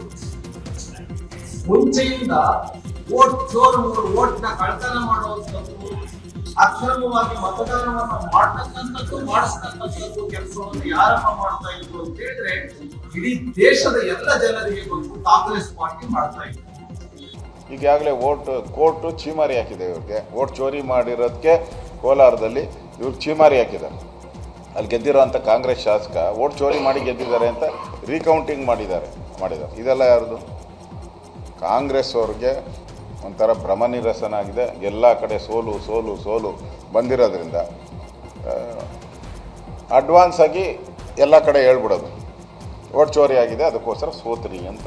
ಮುಂಚೆಯಿಂದ ವೋಟ್ ಚೋರ್ ವೋಟ್ ನ ಕಳ್ತನ ಮಾಡುವಂಥದ್ದು, ಅಕ್ರಮವಾಗಿ ಮತದಾನವನ್ನು ಮಾಡ್ತಕ್ಕಂಥದ್ದು, ಮಾಡಿಸ್ತಕ್ಕಂಥದ್ದು ಕೆಲಸವನ್ನು ಯಾರಪ್ಪ ಮಾಡ್ತಾ ಇದ್ರು ಅಂತ ಹೇಳಿದ್ರೆ ಇಡೀ ದೇಶದ ಎಲ್ಲ ಜನರಿಗೆ ಗೊತ್ತು, ಕಾಂಗ್ರೆಸ್ ಪಾರ್ಟಿ ಮಾಡ್ತಾ ಇದ್ರು. ಈಗಾಗಲೇ ಕೋರ್ಟು ಚೀಮಾರಿ ಹಾಕಿದೆ ಇವ್ರಿಗೆ. ವೋಟ್ ಚೋರಿ ಮಾಡಿರೋದಕ್ಕೆ ಕೋಲಾರದಲ್ಲಿ ಇವ್ರು ಚೀಮಾರಿ ಹಾಕಿದ್ದಾರೆ. ಅಲ್ಲಿ ಗೆದ್ದಿರೋಂಥ ಕಾಂಗ್ರೆಸ್ ಶಾಸಕ ವೋಟ್ ಚೋರಿ ಮಾಡಿ ಗೆದ್ದಿದ್ದಾರೆ ಅಂತ ರೀಕೌಂಟಿಂಗ್ ಮಾಡಿದ್ದಾರೆ. ಇದೆಲ್ಲ ಯಾರ್ದು? ಕಾಂಗ್ರೆಸ್ ಅವ್ರಿಗೆ ಒಂಥರ ಭ್ರಮ ನಿರಸನ ಆಗಿದೆ. ಎಲ್ಲ ಕಡೆ ಸೋಲು ಸೋಲು ಸೋಲು ಬಂದಿರೋದ್ರಿಂದ ಅಡ್ವಾನ್ಸ್ ಆಗಿ ಎಲ್ಲ ಕಡೆ ಹೇಳ್ಬಿಡೋದು ವೋಟ್ ಚೋರಿ ಆಗಿದೆ, ಅದಕ್ಕೋಸ್ಕರ ಸೋತ್ರಿ ಅಂತ.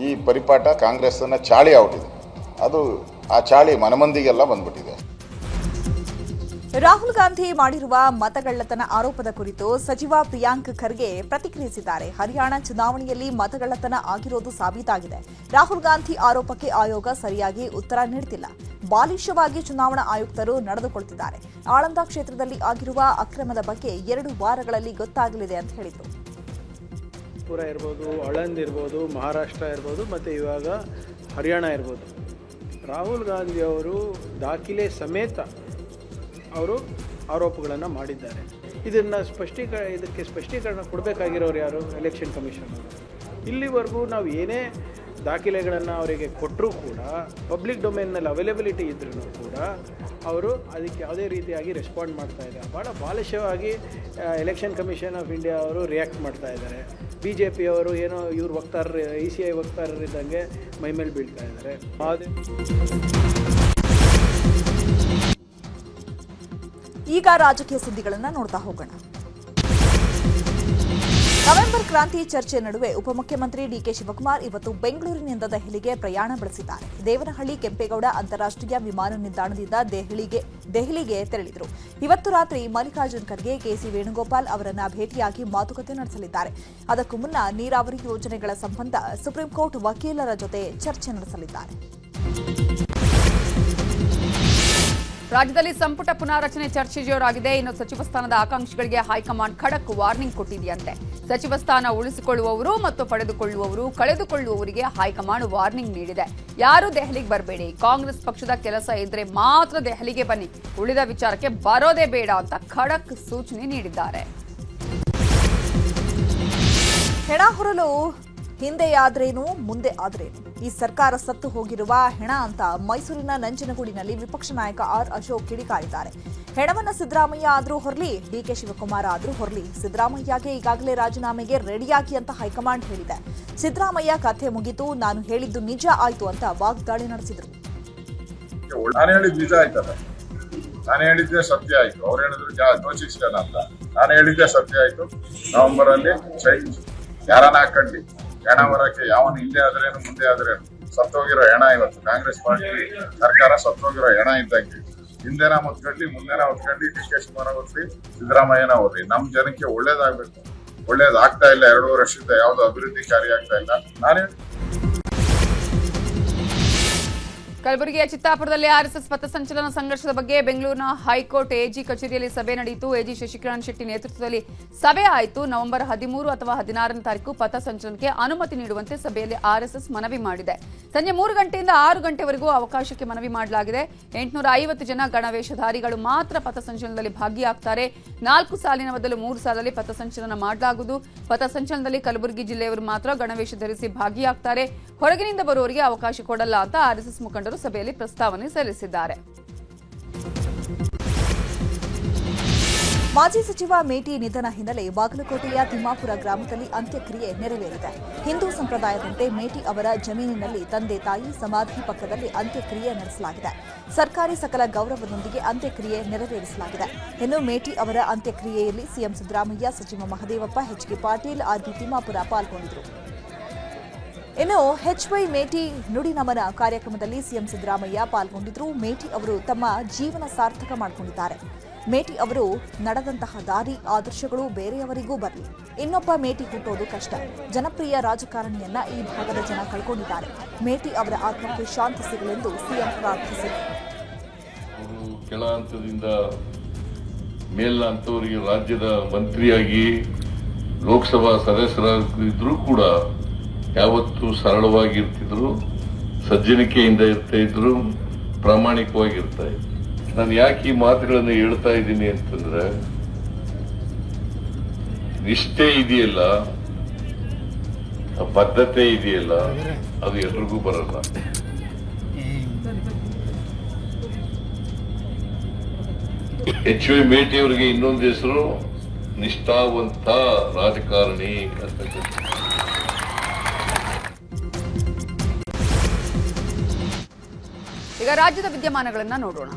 ಈ ಪರಿಪಾಠ ಕಾಂಗ್ರೆಸ್ಸನ್ನು ಚಾಳಿ ಔಟಿದೆ. ಅದು ಆ ಚಾಳಿ ಮನಮಂದಿಗೆಲ್ಲ ಬಂದ್ಬಿಟ್ಟಿದೆ. ರಾಹುಲ್ ಗಾಂಧಿ ಮಾಡಿರುವ ಮತಗಳ್ಳತನ ಆರೋಪದ ಕುರಿತು ಸಚಿವ ಪ್ರಿಯಾಂಕ್ ಖರ್ಗೆ ಪ್ರತಿಕ್ರಿಯಿಸಿದ್ದಾರೆ. ಹರಿಯಾಣ ಚುನಾವಣೆಯಲ್ಲಿ ಮತಗಳ್ಳತನ ಆಗಿರೋದು ಸಾಬೀತಾಗಿದೆ. ರಾಹುಲ್ ಗಾಂಧಿ ಆರೋಪಕ್ಕೆ ಆಯೋಗ ಸರಿಯಾಗಿ ಉತ್ತರ ನೀಡುತ್ತಿಲ್ಲ. ಬಾಲಿಶವಾಗಿ ಚುನಾವಣಾ ಆಯುಕ್ತರು ನಡೆದುಕೊಳ್ತಿದ್ದಾರೆ. ಆಳಂದ ಕ್ಷೇತ್ರದಲ್ಲಿ ಆಗಿರುವ ಅಕ್ರಮದ ಬಗ್ಗೆ 2 ವಾರಗಳಲ್ಲಿ ಗೊತ್ತಾಗಲಿದೆ ಅಂತ ಹೇಳಿದರು. ಪುರ ಇರ್ಬೋದು, ಆಳಂದ್ ಇರ್ಬೋದು, ಮಹಾರಾಷ್ಟ್ರ ಇರ್ಬೋದು, ಮತ್ತು ಇವಾಗ ಹರಿಯಾಣ ಇರ್ಬೋದು. ರಾಹುಲ್ ಗಾಂಧಿ ಅವರು ದಾಖಲೆ ಸಮೇತ ಅವರು ಆರೋಪಗಳನ್ನು ಮಾಡಿದ್ದಾರೆ. ಇದಕ್ಕೆ ಸ್ಪಷ್ಟೀಕರಣ ಕೊಡಬೇಕಾಗಿರೋರು ಯಾರು? ಎಲೆಕ್ಷನ್ ಕಮಿಷನ್ ಅವರು. ಇಲ್ಲಿವರೆಗೂ ನಾವು ಏನೇ ದಾಖಲೆಗಳನ್ನು ಅವರಿಗೆ ಕೊಟ್ಟರೂ ಕೂಡ, ಪಬ್ಲಿಕ್ ಡೊಮೇನ್ನಲ್ಲಿ ಅವೈಲೇಬಿಲಿಟಿ ಇದ್ರೂ ಕೂಡ ಅವರು ಅದಕ್ಕೆ ಯಾವುದೇ ರೀತಿಯಾಗಿ ರೆಸ್ಪಾಂಡ್ ಮಾಡ್ತಾ ಇದ್ದಾರೆ. ಭಾಳ ಬಾಲಿಶವಾಗಿ ಎಲೆಕ್ಷನ್ ಕಮಿಷನ್ ಆಫ್ ಇಂಡಿಯಾ ಅವರು ರಿಯಾಕ್ಟ್ ಮಾಡ್ತಾ ಇದ್ದಾರೆ. BJP ಅವರು ಏನೋ ಇವ್ರು ವಕ್ತಾರರು, ECI ವಕ್ತಾರರಿದ್ದಂಗೆ ಮೈಮೇಲೆ ಬೀಳ್ತಾ ಇದ್ದಾರೆ. ಈಗ ರಾಜಕೀಯ ಸುದ್ದಿಗಳನ್ನು ನೋಡ್ತಾ ಹೋಗೋಣ. ನವೆಂಬರ್ ಕ್ರಾಂತಿ ಚರ್ಚೆ ನಡುವೆ ಉಪಮುಖ್ಯಮಂತ್ರಿ ಡಿಕೆ ಶಿವಕುಮಾರ್ ಇವತ್ತು ಬೆಂಗಳೂರಿನಿಂದ ದೆಹಲಿಗೆ ಪ್ರಯಾಣ ಬೆಳೆಸಿದ್ದಾರೆ. ದೇವನಹಳ್ಳಿ ಕೆಂಪೇಗೌಡ ಅಂತಾರಾಷ್ಟ್ರೀಯ ವಿಮಾನ ನಿಲ್ದಾಣದಿಂದ ದೆಹಲಿಗೆ ತೆರಳಿದರು. ಇವತ್ತು ರಾತ್ರಿ ಮಲ್ಲಿಕಾರ್ಜುನ್ ಖರ್ಗೆ, KC ವೇಣುಗೋಪಾಲ್ ಅವರನ್ನ ಭೇಟಿಯಾಗಿ ಮಾತುಕತೆ ನಡೆಸಲಿದ್ದಾರೆ. ಅದಕ್ಕೂ ಮುನ್ನ ನೀರಾವರಿ ಯೋಜನೆಗಳ ಸಂಬಂಧ ಸುಪ್ರೀಂ ಕೋರ್ಟ್ ವಕೀಲರ ಜೊತೆ ಚರ್ಚೆ ನಡೆಸಲಿದ್ದಾರೆ. ರಾಜ್ಯದಲ್ಲಿ ಸಂಪುಟ ಪುನಾರಚನೆ ಚರ್ಚೆ ಜೋರಾಗಿದೆ. ಇನ್ನು ಸಚಿವ ಸ್ಥಾನದ ಆಕಾಂಕ್ಷಿಗಳಿಗೆ ಹೈಕಮಾಂಡ್ ಖಡಕ್ ವಾರ್ನಿಂಗ್ ಕೊಟ್ಟಿದೆಯಂತೆ. ಸಚಿವ ಸ್ಥಾನ ಉಳಿಸಿಕೊಳ್ಳುವವರು ಮತ್ತು ಪಡೆದುಕೊಳ್ಳುವವರು, ಕಳೆದುಕೊಳ್ಳುವವರಿಗೆ ಹೈಕಮಾಂಡ್ ವಾರ್ನಿಂಗ್ ನೀಡಿದೆ. ಯಾರು ದೆಹಲಿಗೆ ಬರಬೇಡಿ, ಕಾಂಗ್ರೆಸ್ ಪಕ್ಷದ ಕೆಲಸ ಇದ್ರೆ ಮಾತ್ರ ದೆಹಲಿಗೆ ಬನ್ನಿ, ಉಳಿದ ವಿಚಾರಕ್ಕೆ ಬರೋದೇ ಬೇಡ ಅಂತ ಖಡಕ್ ಸೂಚನೆ ನೀಡಿದ್ದಾರೆ. ಹೆಣ ಹೊರಲು ಹಿಂದೆಯಾದ್ರೇನು ಮುಂದೆ ಆದ್ರೇನು, ಈ ಸರ್ಕಾರ ಸತ್ತು ಹೋಗಿರುವ ಹೆಣ ಅಂತ ಮೈಸೂರಿನ ನಂಜನಗೂಡಿನಲ್ಲಿ ವಿಪಕ್ಷ ನಾಯಕ ಆರ್ ಅಶೋಕ್ ಕಿಡಿಕಾರಿದ್ದಾರೆ. ಹೆಣವನ್ನ ಸಿದ್ದರಾಮಯ್ಯ ಆದ್ರೂ ಹೊರಲಿ, DK ಶಿವಕುಮಾರ್ ಆದ್ರೂ ಹೊರಲಿ, ಸಿದ್ದರಾಮಯ್ಯಗೆ ಈಗಾಗಲೇ ರಾಜೀನಾಮೆಗೆ ರೆಡಿಯಾಗಿ ಅಂತ ಹೈಕಮಾಂಡ್ ಹೇಳಿದೆ. ಸಿದ್ದರಾಮಯ್ಯ ಕಥೆ ಮುಗಿತು, ನಾನು ಹೇಳಿದ್ದು ನಿಜ ಆಯ್ತು ಅಂತ ವಾಗ್ದಾಳಿ ನಡೆಸಿದ್ರು. ನಾನು ಹೇಳಿದ್ದು ನಿಜ ಆಯ್ತಲ್ಲ, ನಾನು ಹೇಳಿದ್ದೆ ಸತ್ಯ ಆಯ್ತು. ಅವ್ರು ಹೇಳಿದ್ರು ದೋಷಿಸಿಲ್ಲ ಅಂತ, ನಾನು ಹೇಳಿದ್ದೆ ಸತ್ಯ ಆಯ್ತು. ನವೆಂಬರ್ ಅಲ್ಲಿ ಚೇಂಜ್ ಯಾರನ್ನ ಹಾಕೊಂಡಿ ಹೆಣ ಬರಕ್ಕೆ ಯಾವನು ಹಿಂದೆ ಆದ್ರೇನು ಮುಂದೆ ಆದ್ರೇನು ಸತ್ತೋಗಿರೋ ಹೆಣ ಇವತ್ತು ಕಾಂಗ್ರೆಸ್ ಪಾರ್ಟಿ ಸರ್ಕಾರ ಸತ್ತೋಗಿರೋ ಹೆಣ ಇದ್ದಂಗೆ ಹಿಂದೆನ ಹೊತ್ಕೊಂಡ್ಲಿ ಮುಂದೆನ ಹೊತ್ಕೊಂಡ್ಲಿ ಡಿ ಕೆ ಶಿವಕುಮಾರ್ ಓದ್ಲಿ ಸಿದ್ದರಾಮಯ್ಯನ ಓದ್ಲಿ ನಮ್ ಜನಕ್ಕೆ ಒಳ್ಳೇದಾಗ್ಬೇಕು. ಒಳ್ಳೇದಾಗ್ತಾ ಇಲ್ಲ. 2 ವರ್ಷದಿಂದ ಯಾವ್ದು ಅಭಿವೃದ್ಧಿ ಕಾರ್ಯ ಆಗ್ತಾ ಇಲ್ಲ. ನಾನೇ ಕಲಬುರಗಿಯ ಚಿತ್ತಾಪುರದಲ್ಲಿ ಆರ್ಎಸ್ಎಸ್ ಪಥಸಂಚಲನ ಸಂಘರ್ಷದ ಬಗ್ಗೆ ಬೆಂಗಳೂರಿನ ಹೈಕೋರ್ಟ್ ಎಜಿ ಕಚೇರಿಯಲ್ಲಿ ಸಭೆ ನಡೆಯಿತು. ಎಜಿ ಶಶಿಕಿರಣ್ ಶೆಟ್ಟಿ ನೇತೃತ್ವದಲ್ಲಿ ಸಭೆ ಆಯಿತು. ನವೆಂಬರ್ 13 ಅಥವಾ 16ನೇ ತಾರೀಕು ಪಥಸಂಚಲನಕ್ಕೆ ಅನುಮತಿ ನೀಡುವಂತೆ ಸಭೆಯಲ್ಲಿ ಆರ್ಎಸ್ಎಸ್ ಮನವಿ ಮಾಡಿದೆ. ಸಂಜೆ 3 ಗಂಟೆಯಿಂದ 6 ಗಂಟೆವರೆಗೂ ಅವಕಾಶಕ್ಕೆ ಮನವಿ ಮಾಡಲಾಗಿದೆ. 850 ಜನ ಗಣವೇಷಧಾರಿಗಳು ಮಾತ್ರ ಪಥಸಂಚಲನದಲ್ಲಿ ಭಾಗಿಯಾಗ್ತಾರೆ. 4 ಸಾಲಿನ ಬದಲು 3 ಸಾಲಲ್ಲಿ ಪಥಸಂಚಲನ ಮಾಡಲಾಗುವುದು. ಪಥಸಂಚಲನದಲ್ಲಿ ಕಲಬುರಗಿ ಜಿಲ್ಲೆಯವರು ಮಾತ್ರ ಗಣವೇಷ ಧರಿಸಿ ಭಾಗಿಯಾಗ್ತಾರೆ. ಹೊರಗಿನಿಂದ ಬರುವವರಿಗೆ ಅವಕಾಶ ಕೊಡಲ್ಲ ಅಂತ ಆರ್ಎಸ್ಎಸ್ ಮುಖಂಡರು ಸಭೆಯಲ್ಲಿ ಪ್ರಸ್ತಾವನೆ ಸಲ್ಲಿಸಿದ್ದಾರೆ. ಮಾಜಿ ಸಚಿವ ಮೇಟಿ ನಿಧನ ಹಿನ್ನೆಲೆ ಬಾಗಲಕೋಟೆಯ ತಿಮ್ಮಾಪುರ ಗ್ರಾಮದಲ್ಲಿ ಅಂತ್ಯಕ್ರಿಯೆ ನೆರವೇರಿದೆ. ಹಿಂದೂ ಸಂಪ್ರದಾಯದಂತೆ ಮೇಟಿ ಅವರ ಜಮೀನಿನಲ್ಲಿ ತಂದೆ ತಾಯಿ ಸಮಾಧಿ ಪಕ್ಕದಲ್ಲಿ ಅಂತ್ಯಕ್ರಿಯೆ ನಡೆಸಲಾಗಿದೆ. ಸರ್ಕಾರಿ ಸಕಲ ಗೌರವದೊಂದಿಗೆ ಅಂತ್ಯಕ್ರಿಯೆ ನೆರವೇರಿಸಲಾಗಿದೆ. ಇನ್ನು ಮೇಟಿ ಅವರ ಅಂತ್ಯಕ್ರಿಯೆಯಲ್ಲಿ ಸಿಎಂ ಸಿದ್ದರಾಮಯ್ಯ, ಸಚಿವ ಮಹದೇವಪ್ಪ, ಎಚ್ಕೆ ಪಾಟೀಲ್, ಆರ್ಬಿ ತಿಮ್ಮಾಪುರ ಪಾಲ್ಗೊಂಡಿದ್ದರು. ಇನ್ನು ಎಚ್ವೈ ಮೇಟಿ ನುಡಿ ನಮನ ಕಾರ್ಯಕ್ರಮದಲ್ಲಿ ಸಿಎಂ ಸಿದ್ದರಾಮಯ್ಯ ಪಾಲ್ಗೊಂಡಿದ್ದರು. ಮೇಟಿ ಅವರು ತಮ್ಮ ಜೀವನ ಸಾರ್ಥಕ ಮಾಡಿಕೊಂಡಿದ್ದಾರೆ. ಮೇಟಿ ಅವರು ನಡೆದಂತಹ ದಾರಿ ಆದರ್ಶಗಳು ಬೇರೆಯವರಿಗೂ ಬರಲಿ. ಇನ್ನೊಬ್ಬ ಮೇಟಿ ಹುಟ್ಟೋದು ಕಷ್ಟ. ಜನಪ್ರಿಯ ರಾಜಕಾರಣಿಯನ್ನ ಈ ಭಾಗದ ಜನ ಕಳ್ಕೊಂಡಿದ್ದಾರೆ. ಮೇಟಿ ಅವರ ಆತ್ಮಕ್ಕೆ ಶಾಂತಿ ಸಿಗಲೆಂದು ಸಿಎಂ ಪ್ರಾರ್ಥಿಸಿದರು. ಕೆಳ ಹಂತದಿಂದ ಮೇಲಿನ ಹಂತವರಿಗೆ ರಾಜ್ಯದ ಮಂತ್ರಿಯಾಗಿ ಲೋಕಸಭಾ ಸದಸ್ಯರಾಗಿದ್ರೂ ಕೂಡ ಯಾವತ್ತೂ ಸರಳವಾಗಿರ್ತಿದ್ರು, ಸಜ್ಜನಿಕೆಯಿಂದ ಇರ್ತಾ ಇದ್ರು, ಪ್ರಾಮಾಣಿಕವಾಗಿರ್ತಾ ಇದ್ರು. ನಾನು ಯಾಕೆ ಈ ಮಾತುಗಳನ್ನು ಹೇಳ್ತಾ ಇದ್ದೀನಿ ಅಂತಂದ್ರೆ, ನಿಷ್ಠೆ ಇದೆಯಲ್ಲ, ಬದ್ಧತೆ ಇದೆಯಲ್ಲ, ಅದು ಎಲ್ರಿಗೂ ಬರಲ್ಲ. ಎಚ್.ವೈ. ಮೇಟಿ ಅವರಿಗೆ ಇನ್ನೊಂದು ಹೆಸರು ನಿಷ್ಠಾವಂತ ರಾಜಕಾರಣಿ ಅಂತ. ಈಗ ರಾಜ್ಯದ ವಿದ್ಯಮಾನಗಳನ್ನ ನೋಡೋಣ.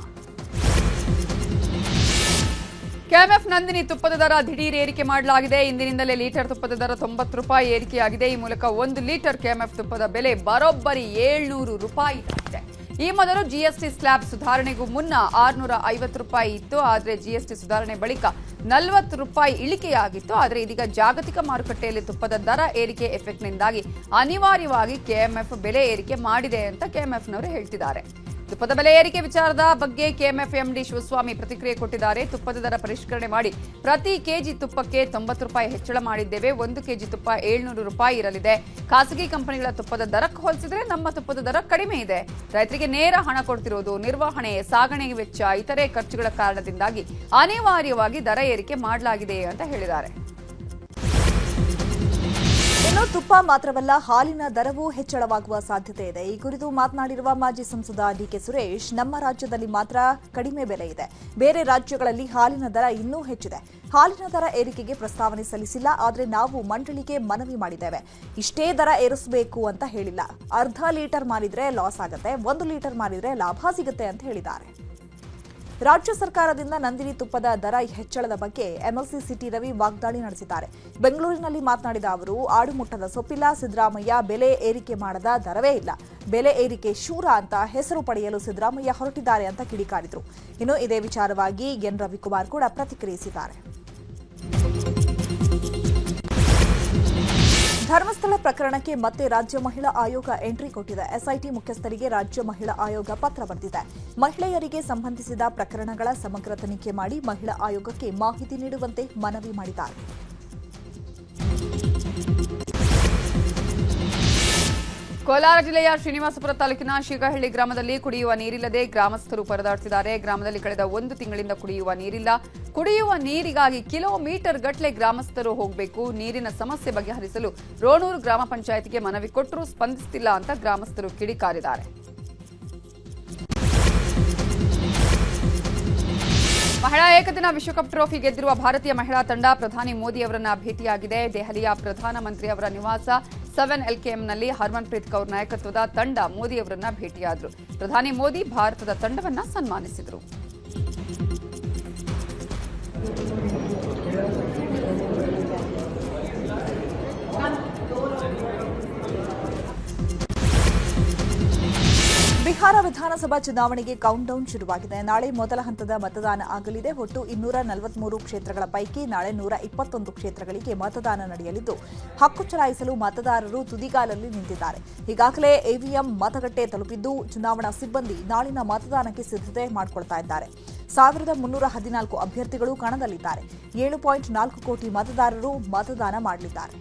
ಕೆಎಂಎಫ್ ನಂದಿನಿ ತುಪ್ಪದ ದರ ದಿಢೀರ್ ಏರಿಕೆ ಮಾಡಲಾಗಿದೆ. ಇಂದಿನಿಂದಲೇ ಲೀಟರ್ ತುಪ್ಪದ ದರ 90 ರೂಪಾಯಿ ಏರಿಕೆಯಾಗಿದೆ. ಈ ಮೂಲಕ 1 ಲೀಟರ್ ಕೆಎಂಎಫ್ ತುಪ್ಪದ ಬೆಲೆ ಬರೋಬ್ಬರಿ 700 ರೂಪಾಯಿ ಆಗಿದೆ. ಈ ಮೊದಲು ಜಿಎಸ್ಟಿ ಸ್ಲ್ಯಾಬ್ ಸುಧಾರಣೆಗೂ ಮುನ್ನ 650 ರೂಪಾಯಿ ಇತ್ತು. ಆದರೆ ಜಿಎಸ್ಟಿ ಸುಧಾರಣೆ ಬಳಿಕ 40 ರೂಪಾಯಿ ಇಳಿಕೆಯಾಗಿತ್ತು. ಆದರೆ ಇದೀಗ ಜಾಗತಿಕ ಮಾರುಕಟ್ಟೆಯಲ್ಲಿ ತುಪ್ಪದ ದರ ಏರಿಕೆ ಎಫೆಕ್ಟ್ನಿಂದಾಗಿ ಅನಿವಾರ್ಯವಾಗಿ ಕೆಎಂಎಫ್ ಬೆಲೆ ಏರಿಕೆ ಮಾಡಿದೆ ಅಂತ ಕೆಎಂಎಫ್ನವರು ಹೇಳ್ತಿದ್ದಾರೆ. ತುಪ್ಪದ ಬೆಲೆ ಏರಿಕೆ ವಿಚಾರದ ಬಗ್ಗೆ ಕೆಎಂಎಫ್ ಎಂಡಿ ಶಿವಸ್ವಾಮಿ ಪ್ರತಿಕ್ರಿಯೆ ಕೊಟ್ಟಿದ್ದಾರೆ. ತುಪ್ಪದ ದರ ಪರಿಷ್ಕರಣೆ ಮಾಡಿ ಪ್ರತಿ ಕೆಜಿ ತುಪ್ಪಕ್ಕೆ 90 ರೂಪಾಯಿ ಹೆಚ್ಚಳ ಮಾಡಿದ್ದೇವೆ. 1 ಕೆಜಿ ತುಪ್ಪ 700 ರೂಪಾಯಿ ಇರಲಿದೆ. ಖಾಸಗಿ ಕಂಪನಿಗಳ ತುಪ್ಪದ ದರಕ್ಕೆ ಹೋಲಿಸಿದ್ರೆ ನಮ್ಮ ತುಪ್ಪದ ದರ ಕಡಿಮೆ ಇದೆ. ರೈತರಿಗೆ ನೇರ ಹಣ ಕೊಡ್ತಿರೋದು ನಿರ್ವಹಣೆ, ಸಾಗಣೆ ವೆಚ್ಚ, ಇತರೆ ಖರ್ಚುಗಳ ಕಾರಣದಿಂದಾಗಿ ಅನಿವಾರ್ಯವಾಗಿ ದರ ಏರಿಕೆ ಮಾಡಲಾಗಿದೆ ಅಂತ ಹೇಳಿದ್ದಾರೆ. ಇನ್ನು ತುಪ್ಪ ಮಾತ್ರವಲ್ಲ, ಹಾಲಿನ ದರವೂ ಹೆಚ್ಚಳವಾಗುವ ಸಾಧ್ಯತೆ ಇದೆ. ಈ ಕುರಿತು ಮಾತನಾಡಿರುವ ಮಾಜಿ ಸಂಸದ ಡಿಕೆ ಸುರೇಶ್, ನಮ್ಮ ರಾಜ್ಯದಲ್ಲಿ ಮಾತ್ರ ಕಡಿಮೆ ಬೆಲೆ ಇದೆ, ಬೇರೆ ರಾಜ್ಯಗಳಲ್ಲಿ ಹಾಲಿನ ದರ ಇನ್ನೂ ಹೆಚ್ಚಿದೆ. ಹಾಲಿನ ದರ ಏರಿಕೆಗೆ ಪ್ರಸ್ತಾವನೆ ಸಲ್ಲಿಸಿಲ್ಲ. ಆದರೆ ನಾವು ಮಂಡಳಿಗೆ ಮನವಿ ಮಾಡಿದ್ದೇವೆ. ಇಷ್ಟೇ ದರ ಏರಿಸಬೇಕು ಅಂತ ಹೇಳಿಲ್ಲ. ಅರ್ಧ ಲೀಟರ್ ಮಾರಿದ್ರೆ ಲಾಸ್ ಆಗುತ್ತೆ, 1 ಲೀಟರ್ ಮಾರಿದ್ರೆ ಲಾಭ ಸಿಗುತ್ತೆ ಅಂತ ಹೇಳಿದ್ದಾರೆ. ರಾಜ್ಯ ಸರ್ಕಾರದಿಂದ ನಂದಿನಿ ತುಪ್ಪದ ದರ ಹೆಚ್ಚಳದ ಬಗ್ಗೆ ಎಂಎಲ್ಸಿ ಸಿಟಿ ರವಿ ವಾಗ್ದಾಳಿ ನಡೆಸಿದ್ದಾರೆ. ಬೆಂಗಳೂರಿನಲ್ಲಿ ಮಾತನಾಡಿದ ಅವರು, ಆಡುಮುಟ್ಟದ ಸೊಪ್ಪಿಲ್ಲ, ಸಿದ್ದರಾಮಯ್ಯ ಬೆಲೆ ಏರಿಕೆ ಮಾಡದ ದರವೇ ಇಲ್ಲ, ಬೆಲೆ ಏರಿಕೆ ಶೂರ ಅಂತ ಹೆಸರು ಪಡೆಯಲು ಸಿದ್ದರಾಮಯ್ಯ ಹೊರಟಿದ್ದಾರೆ ಅಂತ ಕಿಡಿಕಾರಿದರು. ಇನ್ನು ಇದೇ ವಿಚಾರವಾಗಿ ಎನ್ ರವಿಕುಮಾರ್ ಕೂಡ ಪ್ರತಿಕ್ರಿಯಿಸಿದ್ದಾರೆ. ಧರ್ಮಸ್ಥಳ ಪ್ರಕರಣಕ್ಕೆ ಮತ್ತೆ ರಾಜ್ಯ ಮಹಿಳಾ ಆಯೋಗ ಎಂಟ್ರಿ ಕೊಟ್ಟಿದೆ. ಎಸ್ಐಟಿ ಮುಖ್ಯಸ್ಥರಿಗೆ ರಾಜ್ಯ ಮಹಿಳಾ ಆಯೋಗ ಪತ್ರ ಬರೆದಿದೆ. ಮಹಿಳೆಯರಿಗೆ ಸಂಬಂಧಿಸಿದ ಪ್ರಕರಣಗಳ ಸಮಗ್ರ ತನಿಖೆ ಮಾಡಿ ಮಹಿಳಾ ಆಯೋಗಕ್ಕೆ ಮಾಹಿತಿ ನೀಡುವಂತೆ ಮನವಿ ಮಾಡಿದ್ದಾರೆ. ಕೋಲಾರ ಜಿಲ್ಲೆಯ ಶ್ರೀನಿವಾಸಪುರ ತಾಲೂಕಿನ ಶೀಗಹಳ್ಳಿ ಗ್ರಾಮದಲ್ಲಿ ಕುಡಿಯುವ ನೀರಿಲ್ಲದೆ ಗ್ರಾಮಸ್ಥರು ಪರದಾಡುತ್ತಿದ್ದಾರೆ. ಗ್ರಾಮದಲ್ಲಿ ಕಳೆದ 1 ತಿಂಗಳಿಂದ ಕುಡಿಯುವ ನೀರಿಲ್ಲ. ಕುಡಿಯುವ ನೀರಿಗಾಗಿ ಕಿಲೋಮೀಟರ್ ಗಟ್ಟಲೆ ಗ್ರಾಮಸ್ಥರು ಹೋಗಬೇಕು. ನೀರಿನ ಸಮಸ್ಯೆ ಬಗೆಹರಿಸಲು ರೋಣೂರು ಗ್ರಾಮ ಪಂಚಾಯಿತಿಗೆ ಮನವಿ ಕೊಟ್ಟರೂ ಸ್ಪಂದಿಸುತ್ತಿಲ್ಲ ಅಂತ ಗ್ರಾಮಸ್ಥರು ಕಿಡಿಕಾರಿದ್ದಾರೆ. ಮಹಿಳಾ ಏಕದಿನ ವಿಶ್ವಕಪ್ ಟ್ರೋಫಿ ಗೆದ್ದಿರುವ ಭಾರತೀಯ ಮಹಿಳಾ ತಂಡ ಪ್ರಧಾನಿ ಮೋದಿ ಅವರನ್ನ ಭೇಟಿಯಾಗಿದೆ. ದೆಹಲಿಯ ಪ್ರಧಾನಮಂತ್ರಿ ಅವರ ನಿವಾಸ 7LKMನಲ್ಲಿ ಹರ್ಮನ್ಪ್ರೀತ್ ಕೌರ್ ನಾಯಕತ್ವದ ತಂಡ ಮೋದಿ ಅವರನ್ನ ಭೇಟಿಯಾದರು. ಪ್ರಧಾನಿ ಮೋದಿ ಭಾರತದ ತಂಡವನ್ನ ಸನ್ಮಾನಿಸಿದರು. ಬಿಹಾರ ವಿಧಾನಸಭಾ ಚುನಾವಣೆಗೆ ಕೌಂಟ್ಡೌನ್ ಶುರುವಾಗಿದೆ. ನಾಳೆ ಮೊದಲ ಹಂತದ ಮತದಾನ ಆಗಲಿದೆ. ಒಟ್ಟು 243 ಕ್ಷೇತ್ರಗಳ ಪೈಕಿ ನಾಳೆ 121 ಕ್ಷೇತ್ರಗಳಿಗೆ ಮತದಾನ ನಡೆಯಲಿದ್ದು, ಹಕ್ಕು ಚಲಾಯಿಸಲು ಮತದಾರರು ತುದಿಗಾಲಲ್ಲಿ ನಿಂತಿದ್ದಾರೆ. ಈಗಾಗಲೇ ಇವಿಎಂ ಮತಗಟ್ಟೆ ತಲುಪಿದ್ದು, ಚುನಾವಣಾ ಸಿಬ್ಬಂದಿ ನಾಳಿನ ಮತದಾನಕ್ಕೆ ಸಿದ್ಧತೆ ಮಾಡಿಕೊಳ್ತಾ ಇದ್ದಾರೆ. 1314 ಅಭ್ಯರ್ಥಿಗಳು ಕಣದಲ್ಲಿದ್ದಾರೆ. 7.4 ಕೋಟಿ ಮತದಾರರು ಮತದಾನ ಮಾಡಲಿದ್ದಾರೆ.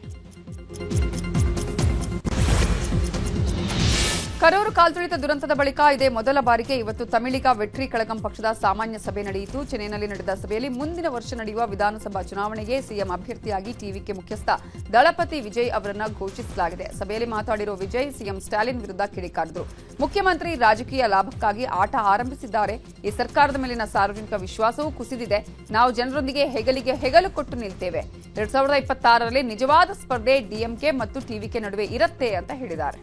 ಕರೂರು ಕಾಲ್ತುಳಿತ ದುರಂತದ ಬಳಿಕ ಇದೇ ಮೊದಲ ಬಾರಿಗೆ ಇವತ್ತು ತಮಿಳಿಗ ವೆಟ್ರಿ ಕಳಗಂ ಪಕ್ಷದ ಸಾಮಾನ್ಯ ಸಭೆ ನಡೆಯಿತು. ಚೆನ್ನೈನಲ್ಲಿ ನಡೆದ ಸಭೆಯಲ್ಲಿ ಮುಂದಿನ ವರ್ಷ ನಡೆಯುವ ವಿಧಾನಸಭಾ ಚುನಾವಣೆಗೆ ಸಿಎಂ ಅಭ್ಯರ್ಥಿಯಾಗಿ ಟಿವಿಕೆ ಮುಖ್ಯಸ್ಥ ದಳಪತಿ ವಿಜಯ್ ಅವರನ್ನು ಘೋಷಿಸಲಾಗಿದೆ. ಸಭೆಯಲ್ಲಿ ಮಾತನಾಡಿರುವ ವಿಜಯ್ ಸಿಎಂ ಸ್ಟಾಲಿನ್ ವಿರುದ್ಧ ಕಿಡಿಕಾರಿದರು. ಮುಖ್ಯಮಂತ್ರಿ ರಾಜಕೀಯ ಲಾಭಕ್ಕಾಗಿ ಆಟ ಆರಂಭಿಸಿದ್ದಾರೆ. ಈ ಸರ್ಕಾರದ ಮೇಲಿನ ಸಾರ್ವಜನಿಕ ವಿಶ್ವಾಸವೂ ಕುಸಿದಿದೆ. ನಾವು ಜನರೊಂದಿಗೆ ಹೆಗಲಿಗೆ ಹೆಗಲು ಕೊಟ್ಟು ನಿಲ್ತೇವೆ. 2026ರಲ್ಲಿ ನಿಜವಾದ ಸ್ಪರ್ಧೆ ಡಿಎಂಕೆ ಮತ್ತು ಟಿವಿಕೆ ನಡುವೆ ಇರುತ್ತೆ ಅಂತ ಹೇಳಿದ್ದಾರೆ.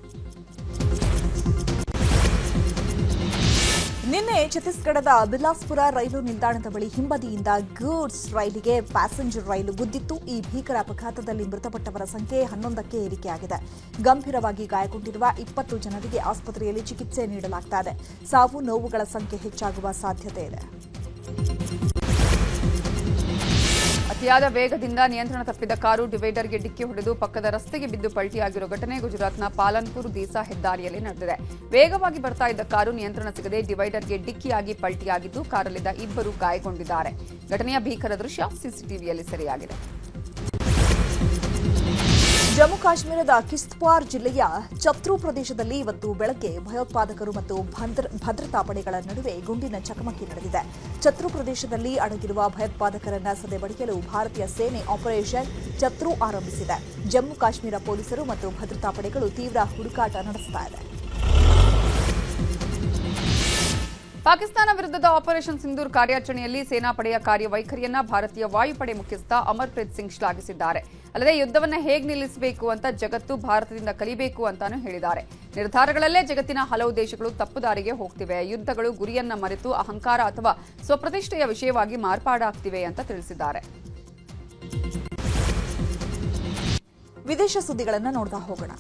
ನಿನ್ನೆ ಛತ್ತೀಸ್ಗಢದ ಬಿಲಾಸ್ಪುರ ರೈಲು ನಿಲ್ದಾಣದ ಬಳಿ ಹಿಂಬದಿಯಿಂದ ಗೂಡ್ಸ್ ರೈಲಿಗೆ ಪ್ಯಾಸೆಂಜರ್ ರೈಲು ಗುದ್ದಿತ್ತು. ಈ ಭೀಕರ ಅಪಘಾತದಲ್ಲಿ ಮೃತಪಟ್ಟವರ ಸಂಖ್ಯೆ 11ಕ್ಕೆ ಏರಿಕೆಯಾಗಿದೆ. ಗಂಭೀರವಾಗಿ ಗಾಯಗೊಂಡಿರುವ 20 ಜನರಿಗೆ ಆಸ್ಪತ್ರೆಯಲ್ಲಿ ಚಿಕಿತ್ಸೆ ನೀಡಲಾಗುತ್ತಿದೆ. ಸಾವು ನೋವುಗಳ ಸಂಖ್ಯೆ ಹೆಚ್ಚಾಗುವ ಸಾಧ್ಯತೆ ಇದೆ. ಅತಿಯಾದ ವೇಗದಿಂದ ನಿಯಂತ್ರಣ ತಪ್ಪಿದ ಕಾರು ಡಿವೈಡರ್ಗೆ ಡಿಕ್ಕಿ ಹೊಡೆದು ಪಕ್ಕದ ರಸ್ತೆಗೆ ಬಿದ್ದು ಪಲ್ಟಿಯಾಗಿರೋ ಘಟನೆ ಗುಜರಾತ್ನ ಪಾಲನ್ಪುರ್ ದೀಸಾ ಹೆದ್ದಾರಿಯಲ್ಲಿ ನಡೆದಿದೆ. ವೇಗವಾಗಿ ಬರ್ತಾ ಇದ್ದ ಕಾರು ನಿಯಂತ್ರಣ ಸಿಗದೆ ಡಿವೈಡರ್ಗೆ ಡಿಕ್ಕಿಯಾಗಿ ಪಲ್ಟಿಯಾಗಿದ್ದು, ಕಾರಲ್ಲಿದ್ದ 2 ಗಾಯಗೊಂಡಿದ್ದಾರೆ. ಘಟನೆಯ ಭೀಕರ ದೃಶ್ಯ ಸಿಸಿಟಿವಿಯಲ್ಲಿ ಸೆರೆಯಾಗಿದೆ. ಜಮ್ಮು ಕಾಶ್ಮೀರದ ಕಿಶ್ತ್ವಾರ್ ಜಿಲ್ಲೆಯ ಚತ್ರೂ ಪ್ರದೇಶದಲ್ಲಿ ಇವತ್ತು ಬೆಳಗ್ಗೆ ಭಯೋತ್ಪಾದಕರು ಮತ್ತು ಭದ್ರತಾ ಪಡೆಗಳ ನಡುವೆ ಗುಂಡಿನ ಚಕಮಕಿ ನಡೆದಿದೆ. ಚತ್ರೂ ಪ್ರದೇಶದಲ್ಲಿ ಅಡಗಿರುವ ಭಯೋತ್ಪಾದಕರನ್ನ ಸದೆಬಡಿಯಲು ಭಾರತೀಯ ಸೇನೆ ಆಪರೇಷನ್ ಚತ್ರೂ ಆರಂಭಿಸಿದೆ. ಜಮ್ಮು ಕಾಶ್ಮೀರ ಪೊಲೀಸರು ಮತ್ತು ಭದ್ರತಾ ಪಡೆಗಳು ತೀವ್ರ ಹುಡುಕಾಟ ನಡೆಸುತ್ತಿದೆ. ಪಾಕಿಸ್ತಾನ ವಿರುದ್ಧದ ಆಪರೇಷನ್ ಸಿಂಧೂರ್ ಕಾರ್ಯಾಚರಣೆಯಲ್ಲಿ ಸೇನಾಪಡೆಯ ಕಾರ್ಯವೈಖರಿಯನ್ನ ಭಾರತೀಯ ವಾಯುಪಡೆ ಮುಖ್ಯಸ್ಥ ಅಮರ್ಪ್ರೀತ್ ಸಿಂಗ್ ಶ್ಲಾಘಿಸಿದ್ದಾರೆ. ಅಲ್ಲದೆ ಯುದ್ಧವನ್ನ ಹೇಗೆ ನಿಲ್ಲಿಸಬೇಕು ಅಂತ ಜಗತ್ತು ಭಾರತದಿಂದ ಕಲಿಬೇಕು ಅಂತಾನೂ ಹೇಳಿದ್ದಾರೆ. ನಿರ್ಧಾರಗಳಲ್ಲೇ ಜಗತ್ತಿನ ಹಲವು ದೇಶಗಳು ತಪ್ಪುದಾರಿಗೆ ಹೋಗ್ತಿವೆ. ಯುದ್ಧಗಳು ಗುರಿಯನ್ನ ಮರೆತು ಅಹಂಕಾರ ಅಥವಾ ಸ್ವಪ್ರತಿಷ್ಠೆಯ ವಿಷಯವಾಗಿ ಮಾರ್ಪಾಡಾಗ್ತಿವೆ ಅಂತ ತಿಳಿಸಿದ್ದಾರೆ. ವಿದೇಶ ಸುದ್ದಿಗಳನ್ನು ನೋಡ್ತಾ ಹೋಗೋಣ.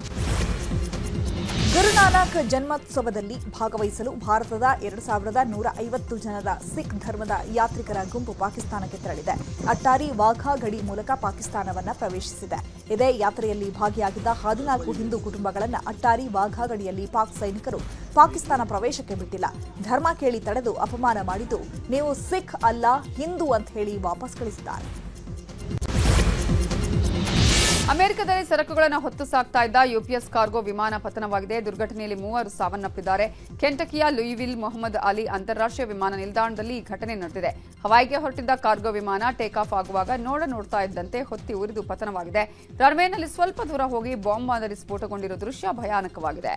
ಗುರುನಾನಕ್ ಜನ್ಮೋತ್ಸವದಲ್ಲಿ ಭಾಗವಹಿಸಲು ಭಾರತದ 2150 ಜನರ ಸಿಖ್ ಧರ್ಮದ ಯಾತ್ರಿಕರ ಗುಂಪು ಪಾಕಿಸ್ತಾನಕ್ಕೆ ತೆರಳಿದೆ. ಅಟ್ಟಾರಿ ವಾಘಾ ಗಡಿ ಮೂಲಕ ಪಾಕಿಸ್ತಾನವನ್ನು ಪ್ರವೇಶಿಸಿದೆ. ಇದೇ ಯಾತ್ರೆಯಲ್ಲಿ ಭಾಗಿಯಾಗಿದ್ದ 14 ಹಿಂದೂ ಕುಟುಂಬಗಳನ್ನು ಅಟ್ಟಾರಿ ವಾಘಾ ಗಡಿಯಲ್ಲಿ ಪಾಕ್ ಸೈನಿಕರು ಪಾಕಿಸ್ತಾನ ಪ್ರವೇಶಕ್ಕೆ ಬಿಟ್ಟಿಲ್ಲ. ಧರ್ಮ ಕೇಳಿ ತಡೆದು ಅಪಮಾನ ಮಾಡಿದ್ದು, ನೀವು ಸಿಖ್ ಅಲ್ಲ ಹಿಂದೂ ಅಂತ ಹೇಳಿ ವಾಪಸ್ ಕಳಿಸಿದ್ದಾರೆ. ಅಮೆರಿಕದಲ್ಲಿ ಸರಕುಗಳನ್ನು ಹೊತ್ತು ಸಾಗ್ತಾ ಇದ್ದ ಯುಪಿಎಸ್ ಕಾರ್ಗೋ ವಿಮಾನ ಪತನವಾಗಿದೆ. ದುರ್ಘಟನೆಯಲ್ಲಿ 3 ಸಾವನ್ನಪ್ಪಿದ್ದಾರೆ. ಕೆಂಟಕಿಯ ಲೂಯಿವಿಲ್ ಮೊಹಮ್ಮದ್ ಅಲಿ ಅಂತಾರಾಷ್ಟ್ರೀಯ ವಿಮಾನ ನಿಲ್ದಾಣದಲ್ಲಿ ಈ ಘಟನೆ ನಡೆದಿದೆ. ಹವಾಯಿಗೆ ಹೊರಟಿದ್ದ ಕಾರ್ಗೋ ವಿಮಾನ ಟೇಕ್ ಆಫ್ ಆಗುವಾಗ ನೋಡ್ತಾ ಇದ್ದಂತೆ ಹೊತ್ತಿ ಉರಿದು ಪತನವಾಗಿದೆ. ರನ್ವೇನಲ್ಲಿ ಸ್ವಲ್ಪ ದೂರ ಹೋಗಿ ಬಾಂಬ್ ಮಾದರಿ ಸ್ಫೋಟಗೊಂಡಿರೋ ದೃಶ್ಯ ಭಯಾನಕವಾಗಿದೆ.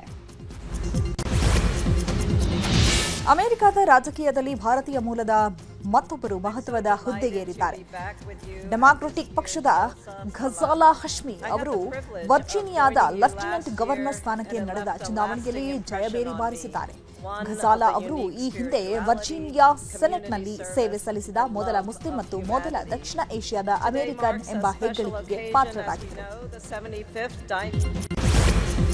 ಅಮೆರಿಕದ ರಾಜಕೀಯದಲ್ಲಿ ಭಾರತೀಯ ಮೂಲದ ಮತ್ತೊಬ್ಬರು ಮಹತ್ವದ ಹುದ್ದೆಗೇರಿದ್ದಾರೆ. ಡೆಮಾಕ್ರೆಟಿಕ್ ಪಕ್ಷದ ಘಜಾಲಾ ಹಶ್ಮಿ ಅವರು ವರ್ಜೀನಿಯಾದ ಲೆಫ್ಟಿನೆಂಟ್ ಗವರ್ನರ್ ಸ್ಥಾನಕ್ಕೆ ನಡೆದ ಚುನಾವಣೆಯಲ್ಲಿ ಜಯಬೇರಿ ಬಾರಿಸಿದ್ದಾರೆ. ಘಜಾಲಾ ಅವರು ಈ ಹಿಂದೆ ವರ್ಜೀನಿಯಾ ಸೆನೆಟ್ನಲ್ಲಿ ಸೇವೆ ಸಲ್ಲಿಸಿದ ಮೊದಲ ಮುಸ್ಲಿಂ ಮತ್ತು ಮೊದಲ ದಕ್ಷಿಣ ಏಷ್ಯಾದ ಅಮೆರಿಕನ್ ಎಂಬ ಹೆಗ್ಗಳಿಕೆಗೆ ಪಾತ್ರರಾಗಿದ್ದರು.